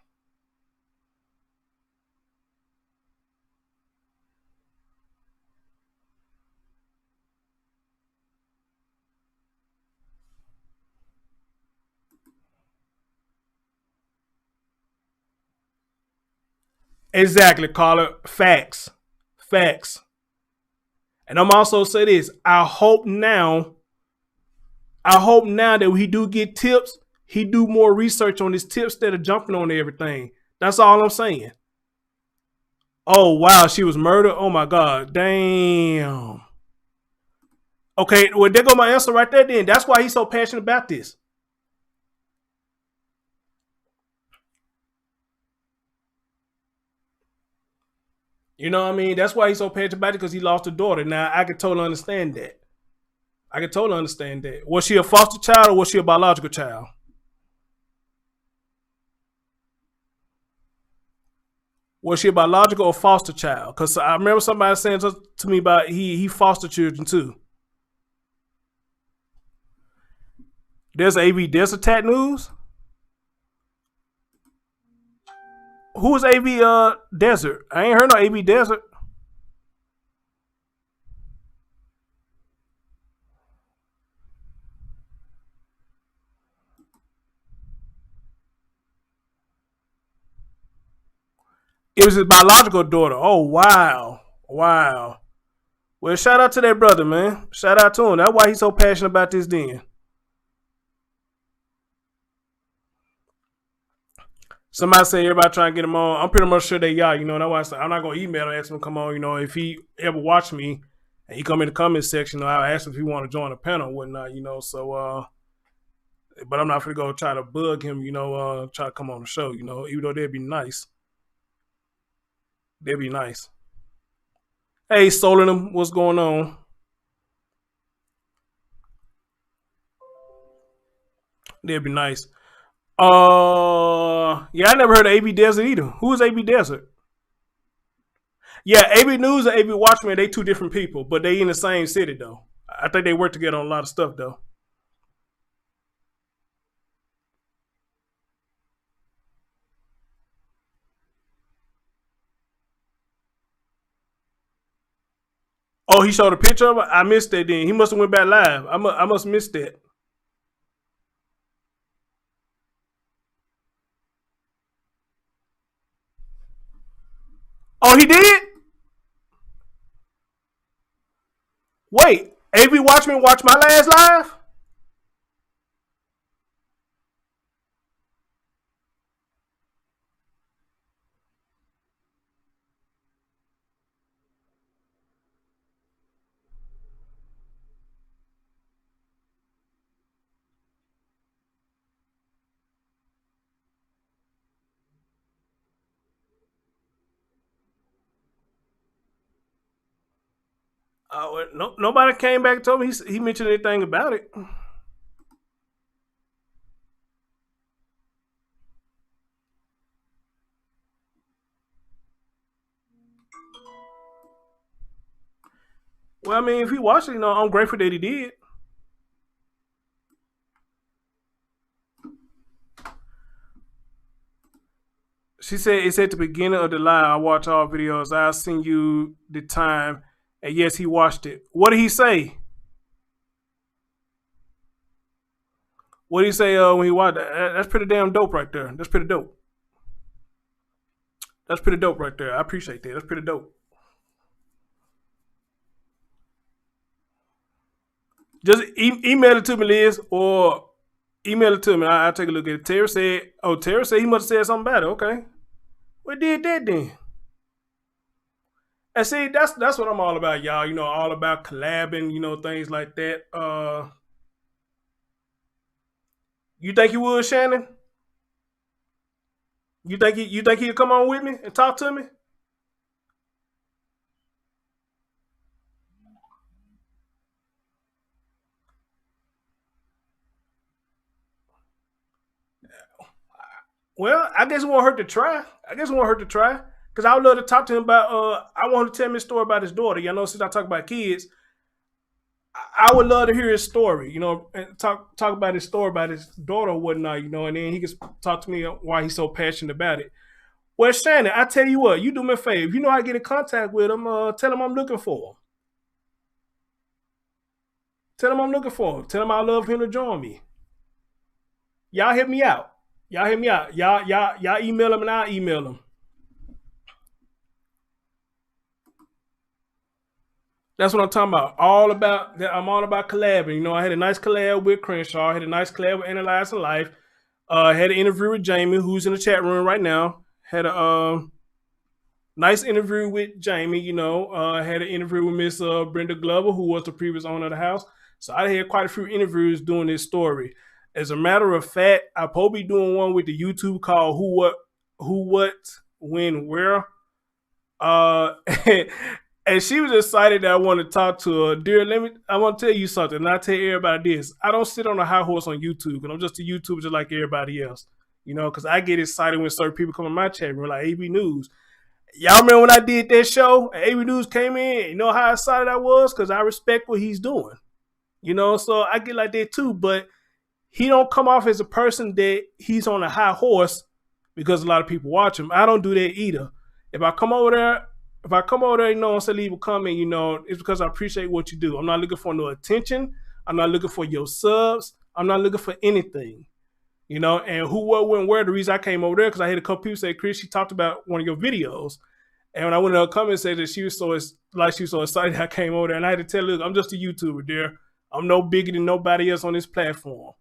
Exactly, caller. Facts. And I'm also say this. I hope now that he do get tips, he do more research on his tips instead of jumping on everything. That's all I'm saying. Oh, wow, she was murdered? Oh, my God. Damn. Okay, well, there go my answer right there then. That's why he's so passionate about this. You know what I mean? That's why he's so passionate about it, because he lost a daughter. Now, I can totally understand that. Was she a foster child or was she a biological child? Was she a biological or foster child? Because I remember somebody saying to me about he foster children too. There's AV Desert Tat News. Who is AV Desert? I ain't heard no AV Desert. It was his biological daughter. Oh, wow. Well, shout out to that brother, man. Shout out to him. That's why he's so passionate about this then. Somebody say everybody trying to get him on. I'm pretty much sure they y'all, that's why I said I'm not going to email him, ask him to come on. If he ever watch me and he come in the comment section, I'll ask him if he want to join the panel or whatnot, so, but I'm not going to go try to bug him, try to come on the show, even though that'd be nice. That'd be nice. Hey, Solinum, what's going on? That'd be nice. Yeah, I never heard of AB Desert either. Who is AB Desert? Yeah, AB News and AB Watchmen, they two different people, but they in the same city though. I think they work together on a lot of stuff though. Oh, he showed a picture of it? I missed that then. He must have went back live. I must have missed that. Oh, he did? Wait, AV Watchmen watched my last live? No, nobody came back and told me he mentioned anything about it. Well, I mean, if he watched it, I'm grateful that he did. She said it's at the beginning of the live. I watch all videos. I'll send you the time. And yes, he watched it. What did he say? What did he say when he watched it? That's pretty damn dope right there. That's pretty dope. That's pretty dope right there. I appreciate that. That's pretty dope. Just email it to me, Liz, or email it to me. I'll take a look at it. Tara said he must have said something about it. Okay. We did that then. And see, that's what I'm all about, y'all. You know, all about collabing, you know, things like that. You think he would, Shannon? You think he'd come on with me and talk to me? Well, I guess it won't hurt to try. Because I would love to talk to him about I want him to tell me a story about his daughter. You know, since I talk about kids, I would love to hear his story, you know, and talk about his story about his daughter or whatnot, you know, and then he can talk to me why he's so passionate about it. Well, Shannon, I tell you what, you do me a favor. If you know how to get in contact with him, tell him I'm looking for him. Tell him I'm looking for him. Tell him I love him to join me. Y'all hit me out. Y'all email him and I'll email him. That's what I'm talking about. I'm all about collabing. You know, I had a nice collab with Crenshaw. I had a nice collab with Analyzing Life. Had an interview with Jamie, who's in the chat room right now. Had a nice interview with Jamie. You know, had an interview with Miss Brenda Glover, who was the previous owner of the house. So I had quite a few interviews doing this story. As a matter of fact, I'll probably be doing one with the YouTube called Who, What, When, Where. And she was excited that I wanted to talk to her. Dear, I want to tell you something, and I tell everybody this. I don't sit on a high horse on YouTube, and I'm just a YouTuber just like everybody else. You know, because I get excited when certain people come in my chat room, like AB News. Y'all remember when I did that show, and AB News came in, you know how excited I was? Because I respect what he's doing. You know, so I get like that too, but he don't come off as a person that he's on a high horse because a lot of people watch him. I don't do that either. If I come over there, you know, and say leave a comment, you know, it's because I appreciate what you do. I'm not looking for no attention. I'm not looking for your subs. I'm not looking for anything, you know. And who, what, when, where? The reason I came over there because I had a couple people say, Chris, she talked about one of your videos, and when I went in her comments, said that she was so excited I came over there, and I had to tell her, look, I'm just a YouTuber, dear. I'm no bigger than nobody else on this platform.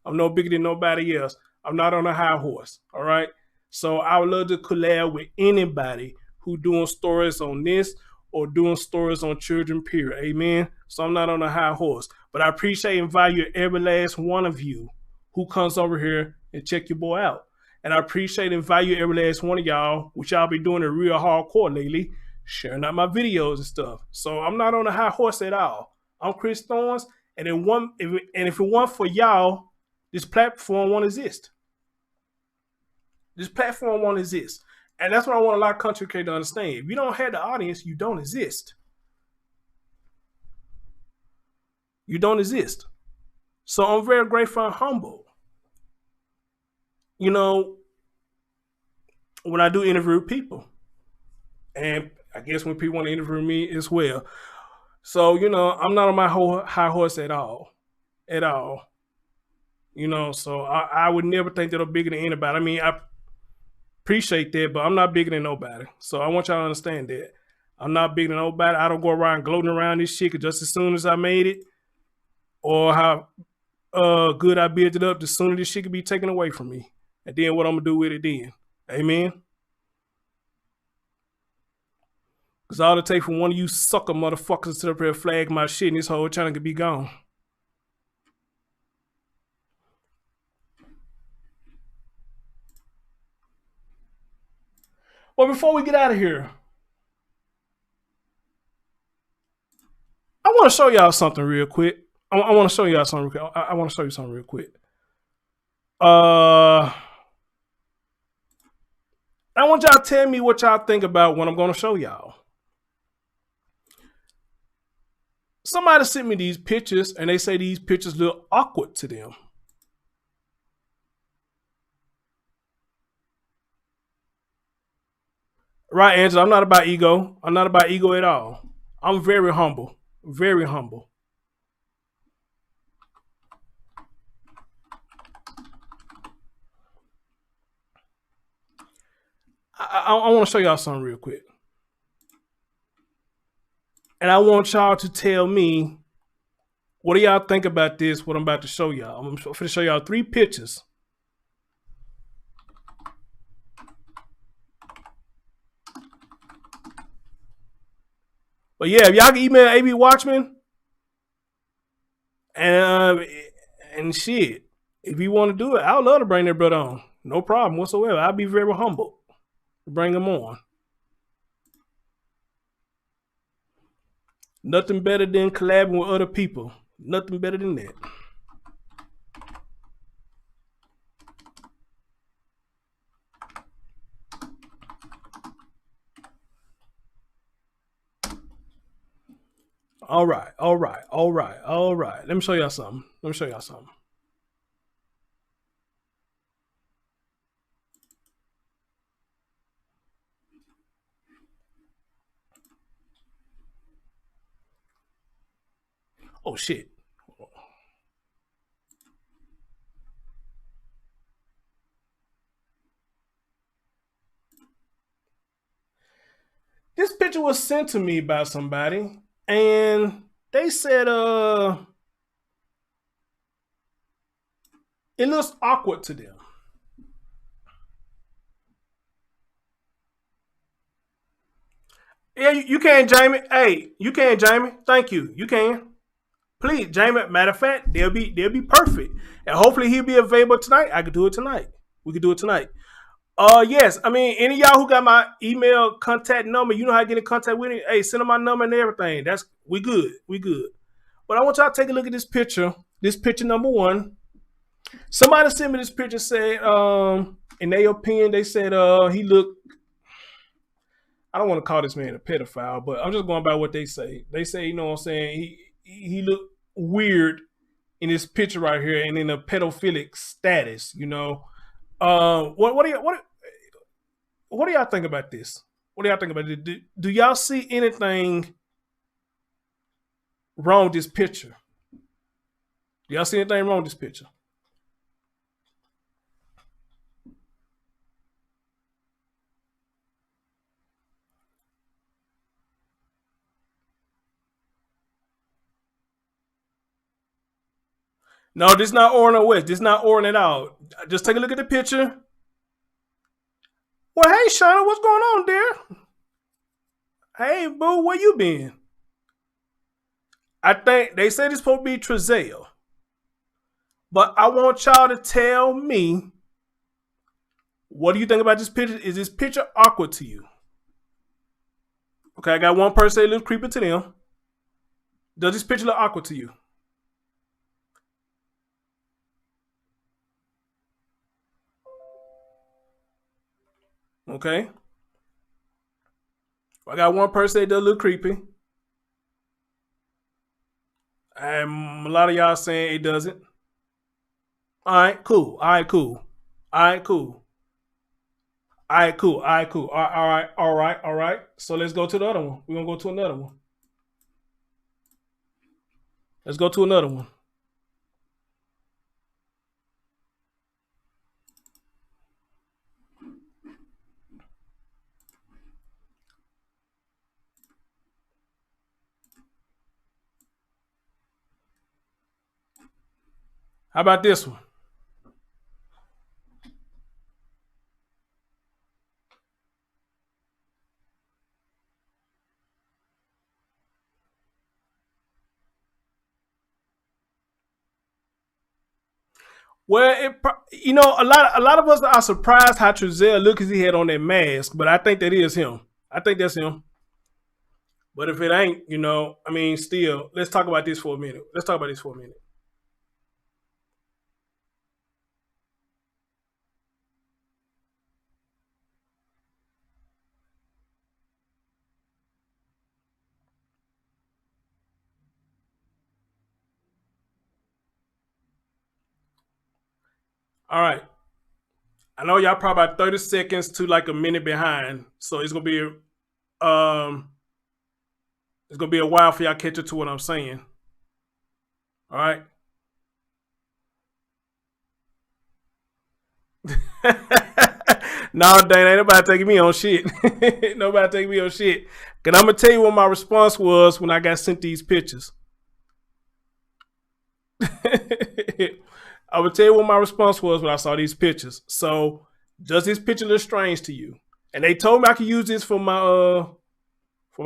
I'm no bigger than nobody else. I'm not on a high horse. All right. So I would love to collab with anybody who doing stories on this or doing stories on children, period. Amen. So I'm not on a high horse. But I appreciate and value every last one of you who comes over here and check your boy out. And I appreciate and value every last one of y'all, which y'all be doing it real hardcore lately, sharing out my videos and stuff. So I'm not on a high horse at all. I'm Chris Thorns. And if it weren't for y'all, this platform won't exist. This platform won't exist. And that's what I want a lot of content creators to understand. If you don't have the audience, you don't exist. You don't exist. So I'm very grateful and humble. You know, when I do interview people. And I guess when people want to interview me as well. So, you know, I'm not on my high horse at all. At all. You know, so I would never think that I'm bigger than anybody. I mean, I appreciate that, but I'm not bigger than nobody. So I want y'all to understand that. I'm not bigger than nobody. I don't go around gloating around this shit, 'cause just as soon as I made it or how good I built it up, the sooner this shit could be taken away from me. And then what I'm going to do with it then. Amen? Because all it takes for one of you sucker motherfuckers to sit up here and flag my shit and this whole channel could be gone. Well, before we get out of here, I want to show y'all something real quick. I want to show y'all something real quick. I want to show you something real quick. I want y'all to tell me what y'all think about what I'm going to show y'all. Somebody sent me these pictures, and they say these pictures look awkward to them. Right, Angela, I'm not about ego. I'm not about ego at all. I'm very humble. Very humble. I want to show y'all something real quick. And I want y'all to tell me, what do y'all think about this, what I'm about to show y'all? I'm going to show y'all 3 pictures. But yeah, if y'all can email AB Watchman and shit, if you want to do it, I would love to bring that brother on. No problem whatsoever. I'll be very humble to bring him on. Nothing better than collabing with other people. Nothing better than that. All right. Let me show y'all something. Oh shit. This picture was sent to me by somebody, and they said it looks awkward to them. Yeah, you can, Jamie. Hey, you can, Jamie. Thank you. You can. Please, Jamie. Matter of fact, they'll be perfect. And hopefully he'll be available tonight. I could do it tonight. We could do it tonight. Yes. I mean, any of y'all who got my email contact number, you know how to get in contact with me. Hey, send them my number and everything. We good. But I want y'all to take a look at this picture. This picture number 1. Somebody sent me this picture, said, in their opinion, they said he looked, I don't want to call this man a pedophile, but I'm just going by what they say. They say, you know what I'm saying, he looked weird in this picture right here and in a pedophilic status, you know. What do y'all think about this? What do y'all think about it? Do y'all see anything wrong with this picture? Do y'all see anything wrong with this picture? No, this is not Orin or West. This is not Orin at all. Just take a look at the picture. Well, hey, Shauna, what's going on, dear? Hey, boo, where you been? I think they said it's supposed to be Trezell. But I want y'all to tell me, what do you think about this picture? Is this picture awkward to you? Okay, I got one person say it looks creepy to them. Does this picture look awkward to you? Okay. I got one person that does look creepy. And a lot of y'all saying it doesn't. All right, cool. All right, cool. So let's go to the other one. We're going to go to another one. Let's go to another one. How about this one? Well, a lot of us are surprised how Trezell look as he had on that mask, but I think that is him. I think that's him. But if it ain't, still, let's talk about this for a minute. All right. I know y'all probably about 30 seconds to like a minute behind. So it's gonna be a while for y'all catch up to what I'm saying. All right. No, Dana, ain't nobody taking me on shit. Nobody taking me on shit. Cause I'm gonna tell you what my response was when I got sent these pictures. I would tell you what my response was when I saw these pictures. So, does this picture look strange to you? And they told me I could use this for my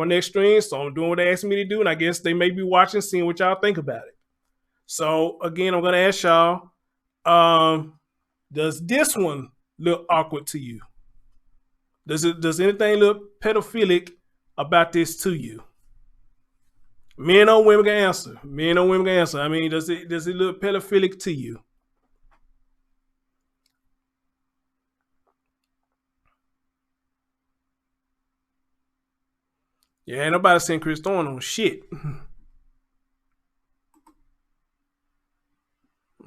next stream. So I'm doing what they asked me to do, and I guess they may be watching, seeing what y'all think about it. So again, I'm gonna ask y'all, does this one look awkward to you? Does anything look pedophilic about this to you? Men or women can answer. Men or women can answer. I mean, does it look pedophilic to you? Yeah, ain't nobody seen Chris Thorne on shit.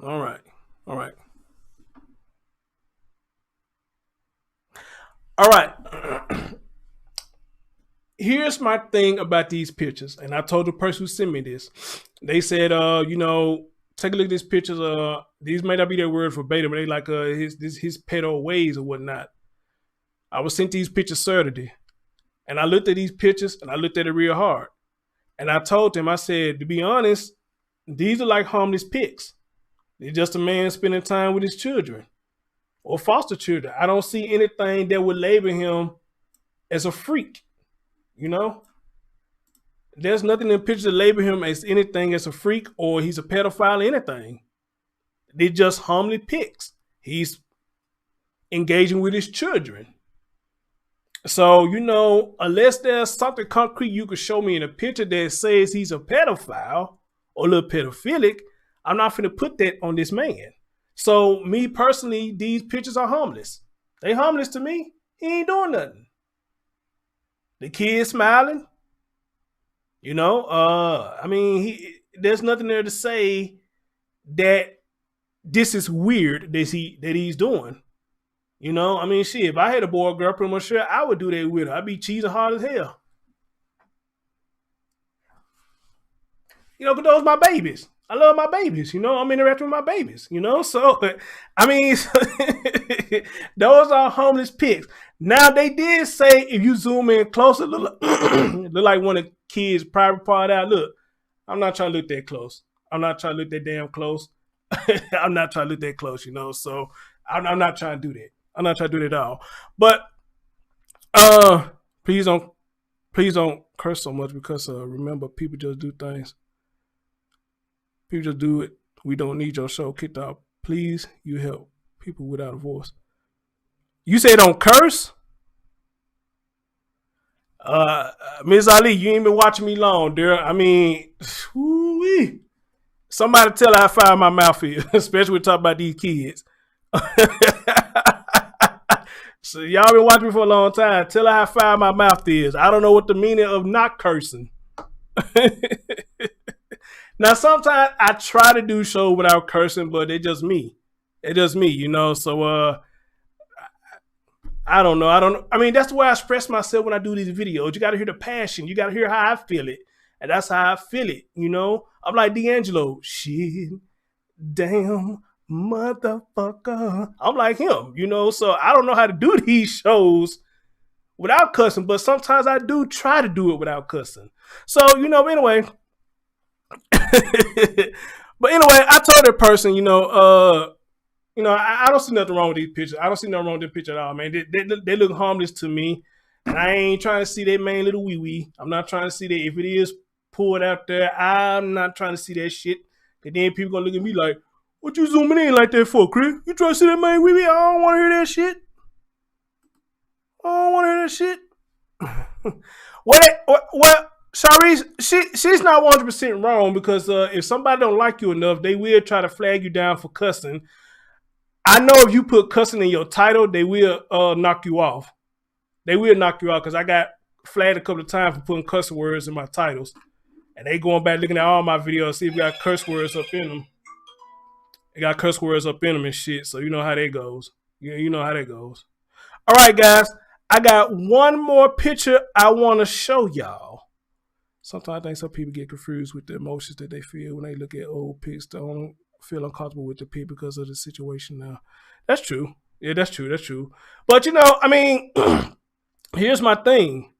All right. All right. All right. Here's my thing about these pictures. And I told the person who sent me this. They said, take a look at these pictures. These may not be their word verbatim, but they like his pedo ways or whatnot. I was sent these pictures Saturday. And I looked at these pictures and I looked at it real hard. And I told them, I said, to be honest, these are like harmless pics. They're just a man spending time with his children or foster children. I don't see anything that would label him as a freak. You know, there's nothing in the picture to label him as anything as a freak or he's a pedophile or anything. They're just harmless pics. He's engaging with his children. So, unless there's something concrete you could show me in a picture that says he's a pedophile or a little pedophilic, I'm not going to put that on this man. So, me personally, these pictures are harmless. They harmless to me. He ain't doing nothing. The kid smiling. There's nothing there to say that this is weird that he's doing. Shit, if I had a boy or girl, pretty much sure I would do that with her. I'd be cheesing hard as hell. Because those are my babies. I love my babies. I'm interacting with my babies. So, those are harmless pics. Now, they did say if you zoom in closer, look like one of the kids' private part out. Look, I'm not trying to look that close. I'm not trying to look that damn close. I'm not trying to look that close, So, I'm not trying to do that. I'm not trying to do that at all. But please don't curse so much because remember, people just do things. People just do it. We don't need your show kicked out. Please, you help people without a voice. You say don't curse? Ms. Ali, you ain't been watching me long, dear. Somebody tell her how far my mouth is, especially when we talk about these kids. So y'all been watching me for a long time. Tell her how far my mouth is. I don't know what the meaning of not cursing. Now, sometimes I try to do shows without cursing, but it's just me. So, I don't know. That's the way I express myself when I do these videos. You got to hear the passion. You got to hear how I feel it. And that's how I feel it, I'm like D'Angelo. Shit, damn, motherfucker. I'm like him, So I don't know how to do these shows without cussing, but sometimes I do try to do it without cussing. So, anyway. But anyway, I told that person, I don't see nothing wrong with these pictures. I don't see nothing wrong with this picture at all, man. They look harmless to me. And I ain't trying to see that man little wee-wee. I'm not trying to see that. If it is pulled out there, I'm not trying to see that shit. Because then people going to look at me like, what you zooming in like that for, Chris? You trying to see that man wee-wee? I don't want to hear that shit. Well, Sharice, she's not 100% wrong because if somebody don't like you enough, they will try to flag you down for cussing. I know if you put cussing in your title, they will knock you off. They will knock you off because I got flagged a couple of times for putting cuss words in my titles. And they going back looking at all my videos, see if we got curse words up in them. They got curse words up in them and shit, so you know how that goes. You know how that goes. All right, guys. I got one more picture I want to show y'all. Sometimes I think some people get confused with the emotions that they feel when they look at old pics. They don't feel uncomfortable with the pic because of the situation now. That's true. Yeah, that's true. That's true. But you know, I mean, here's my thing.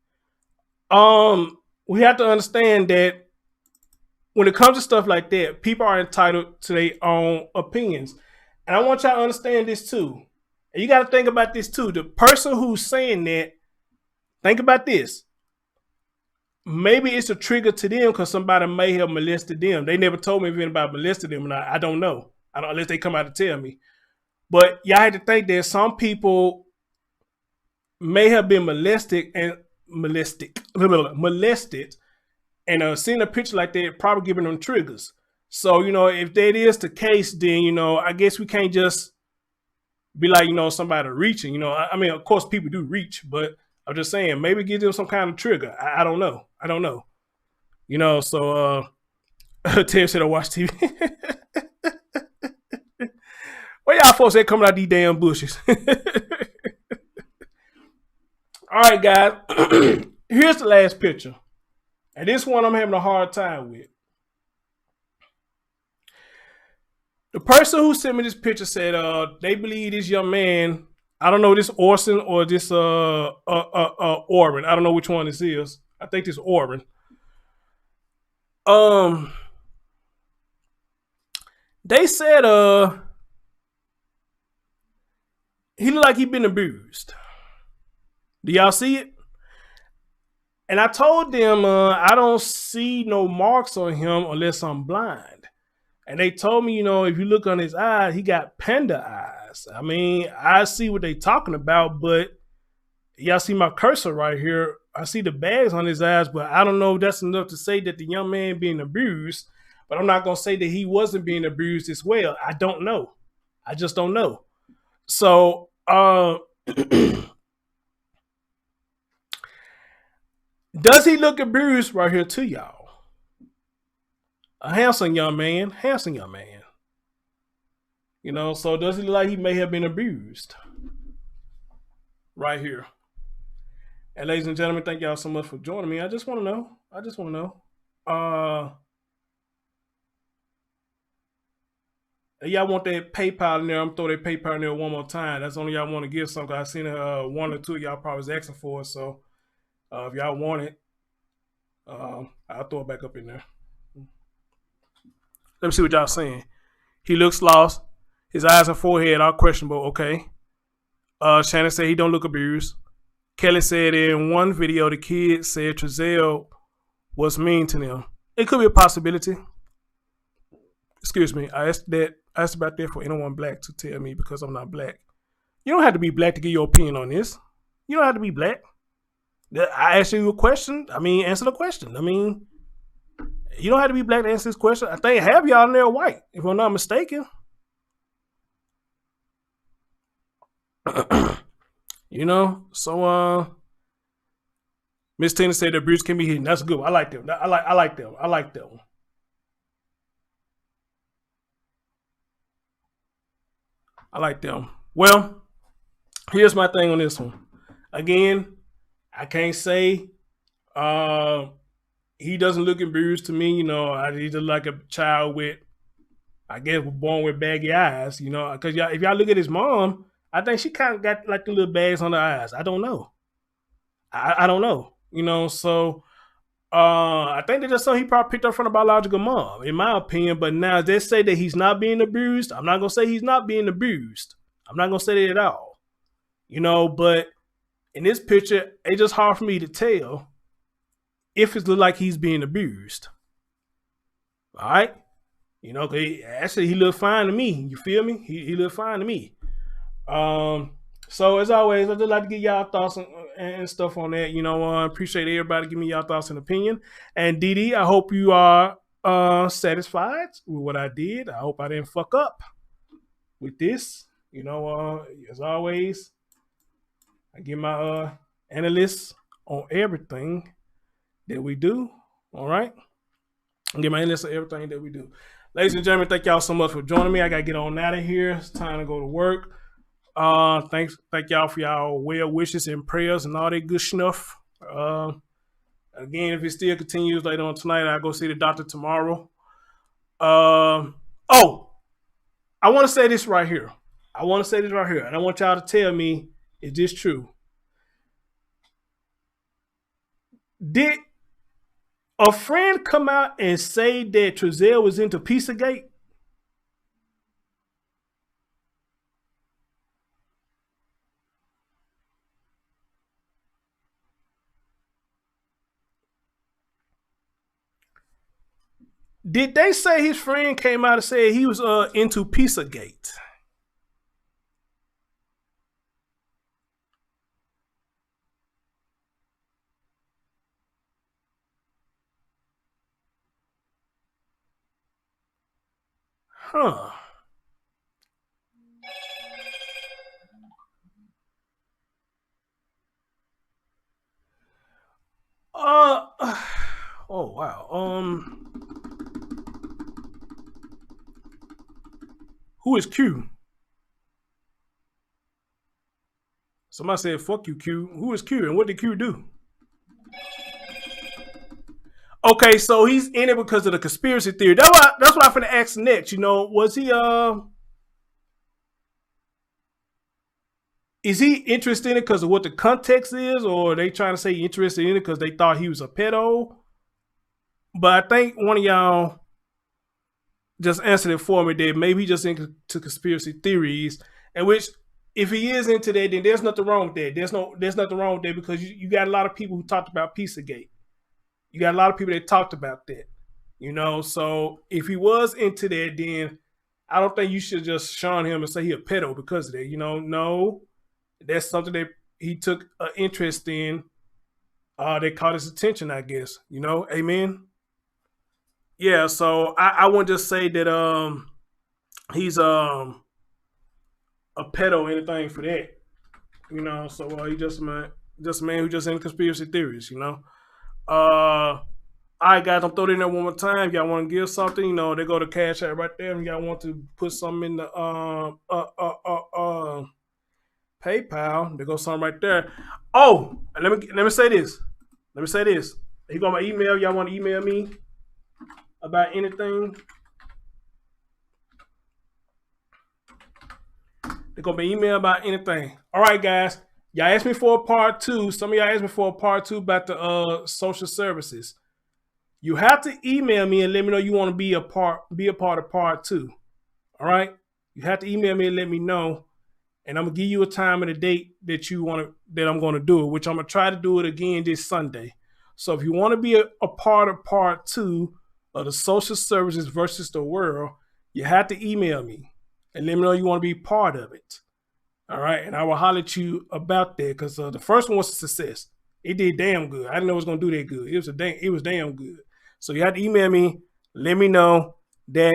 We have to understand that when it comes to stuff like that, people are entitled to their own opinions. And I want y'all to understand this too. And you got to think about this too. The person who's saying that, think about this. Maybe it's a trigger to them because somebody may have molested them. They never told me if anybody molested them, and I don't know. I don't, unless they come out to tell me. But y'all have to think that some people may have been molested, and seeing a picture like that probably giving them triggers. So, you know, if that is the case, then, you know, I guess we can't just be like, you know, somebody reaching. You know, I mean, of course, people do reach, but I'm just saying, maybe give them some kind of trigger. I don't know. I don't know. You know, so Tim said I watch TV. Where y'all folks at coming out these damn bushes? All right, guys. Here's the last picture. And this one I'm having a hard time with. The person who sent me this picture said they believe this young man, I don't know, this Orson or this Orban. I don't know which one this is. I think this Orban. They said he looked like he been abused. Do y'all see it? And I told them I don't see no marks on him unless I'm blind. And they told me, you know, if you look on his eyes, he got panda eyes. I mean, I see what they talking about, but y'all see my cursor right here. I see the bags on his eyes, but I don't know if that's enough to say that the young man being abused. But I'm not going to say that he wasn't being abused as well. I don't know. I just don't know. So, does he look abused right here to y'all? A handsome young man. Handsome young man. You know, so does it look like he may have been abused? Right here. And ladies and gentlemen, thank y'all so much for joining me. I just want to know. I just want to know. Y'all want that PayPal in there? I'm throw that PayPal in there one more time. That's only y'all want to give something. I seen one or two of y'all probably was asking for it. So if y'all want it, I'll throw it back up in there. Let me see what y'all saying. He looks lost. His eyes and forehead are questionable. Okay. Shannon said he don't look abused. Kelly said in one video the kid said Trezell was mean to them. It could be a possibility. Excuse me. I asked about that for anyone black to tell me because I'm not black. You don't have to be black to give your opinion on this. You don't have to be black. I asked you a question. I mean, answer the question. I mean, you don't have to be black to answer this question. I think half y'all in there are white, if I'm not mistaken. You know, so Miss Tina said the abuse can be hidden. That's good. I like them. I like them. I like them. I like them. Well, here's my thing on this one. Again, I can't say he doesn't look abused to me. You know, he's just like a child with, I guess, born with baggy eyes. You know, because if y'all look at his mom, I think she kind of got like the little bags on her eyes. I don't know. I don't know. You know, so I think they just saw he probably picked up from a biological mom, in my opinion. But now they say that he's not being abused. I'm not gonna say he's not being abused. I'm not gonna say that at all. You know, but in this picture, it's just hard for me to tell if it looks like he's being abused. All right, you know, actually he looked fine to me. You feel me? He looked fine to me. So as always, I'd just like to get y'all thoughts and stuff on that. You know, appreciate everybody giving me y'all thoughts and opinion. And Didi, I hope you are satisfied with what I did. I hope I didn't fuck up with this. You know, as always, I give my analysts on everything that we do. All right, I give my analysts on everything that we do. Ladies and gentlemen, thank y'all so much for joining me. I gotta get on out of here. It's time to go to work. Thank y'all for y'all well wishes and prayers and all that good stuff. Again, if it still continues later on tonight, I'll go see the doctor tomorrow. I want to say this right here. I want to say this right here, and I want y'all to tell me, is this true? Did a friend come out and say that Trezell was into Pizzagate? Did they say his friend came out and said he was into Pizzagate? Huh. Uh oh wow. Who is Q? Somebody said, fuck you, Q. Who is Q and what did Q do? Okay, so he's in it because of the conspiracy theory. That's what I'm finna ask next. You know, was he is he interested in it because of what the context is, or are they trying to say interested in it because they thought he was a pedo? But I think one of y'all just answered it for me that maybe he just into conspiracy theories, and which if he is into that, then there's nothing wrong with that. There's nothing wrong with that because you got a lot of people who talked about Pizzagate. You got a lot of people that talked about that. You know, so if he was into that, then I don't think you should just shun him and say he a pedo because of that. You know, no, that's something that he took an interest in. They caught his attention, I guess. You know, amen. Yeah, so I wouldn't just say that he's a pedo or anything for that. You know, so he just a man who just in conspiracy theories, you know. All right, guys, I'm throwing it in there one more time. Y'all want to give something? You know, they go to Cash App right there. And y'all want to put something in the PayPal? There goes something right there. Oh, and let me say this. You got my email. Y'all want to email me about anything? They're gonna be email about anything. All right, guys. Y'all asked me for a part 2. Some of y'all asked me for a part 2 about the social services. You have to email me and let me know you want to be a part of part 2. All right. You have to email me and let me know, and I'm gonna give you a time and a date that I'm gonna do it, which I'm gonna try to do it again this Sunday. So if you want to be a part of part 2 of the social services versus the world, you have to email me and let me know you want to be part of it. All right, and I will holler at you about that because the first one was a success. It did damn good. I didn't know it was gonna do that good. It was damn good. So you have to email me, let me know that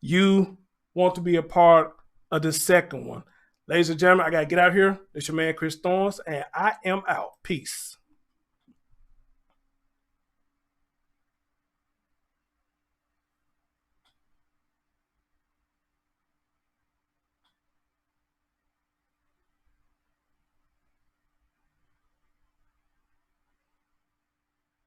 you want to be a part of the second one. Ladies and gentlemen, I gotta get out here. It's your man Chris Thorns, and I am out. Peace.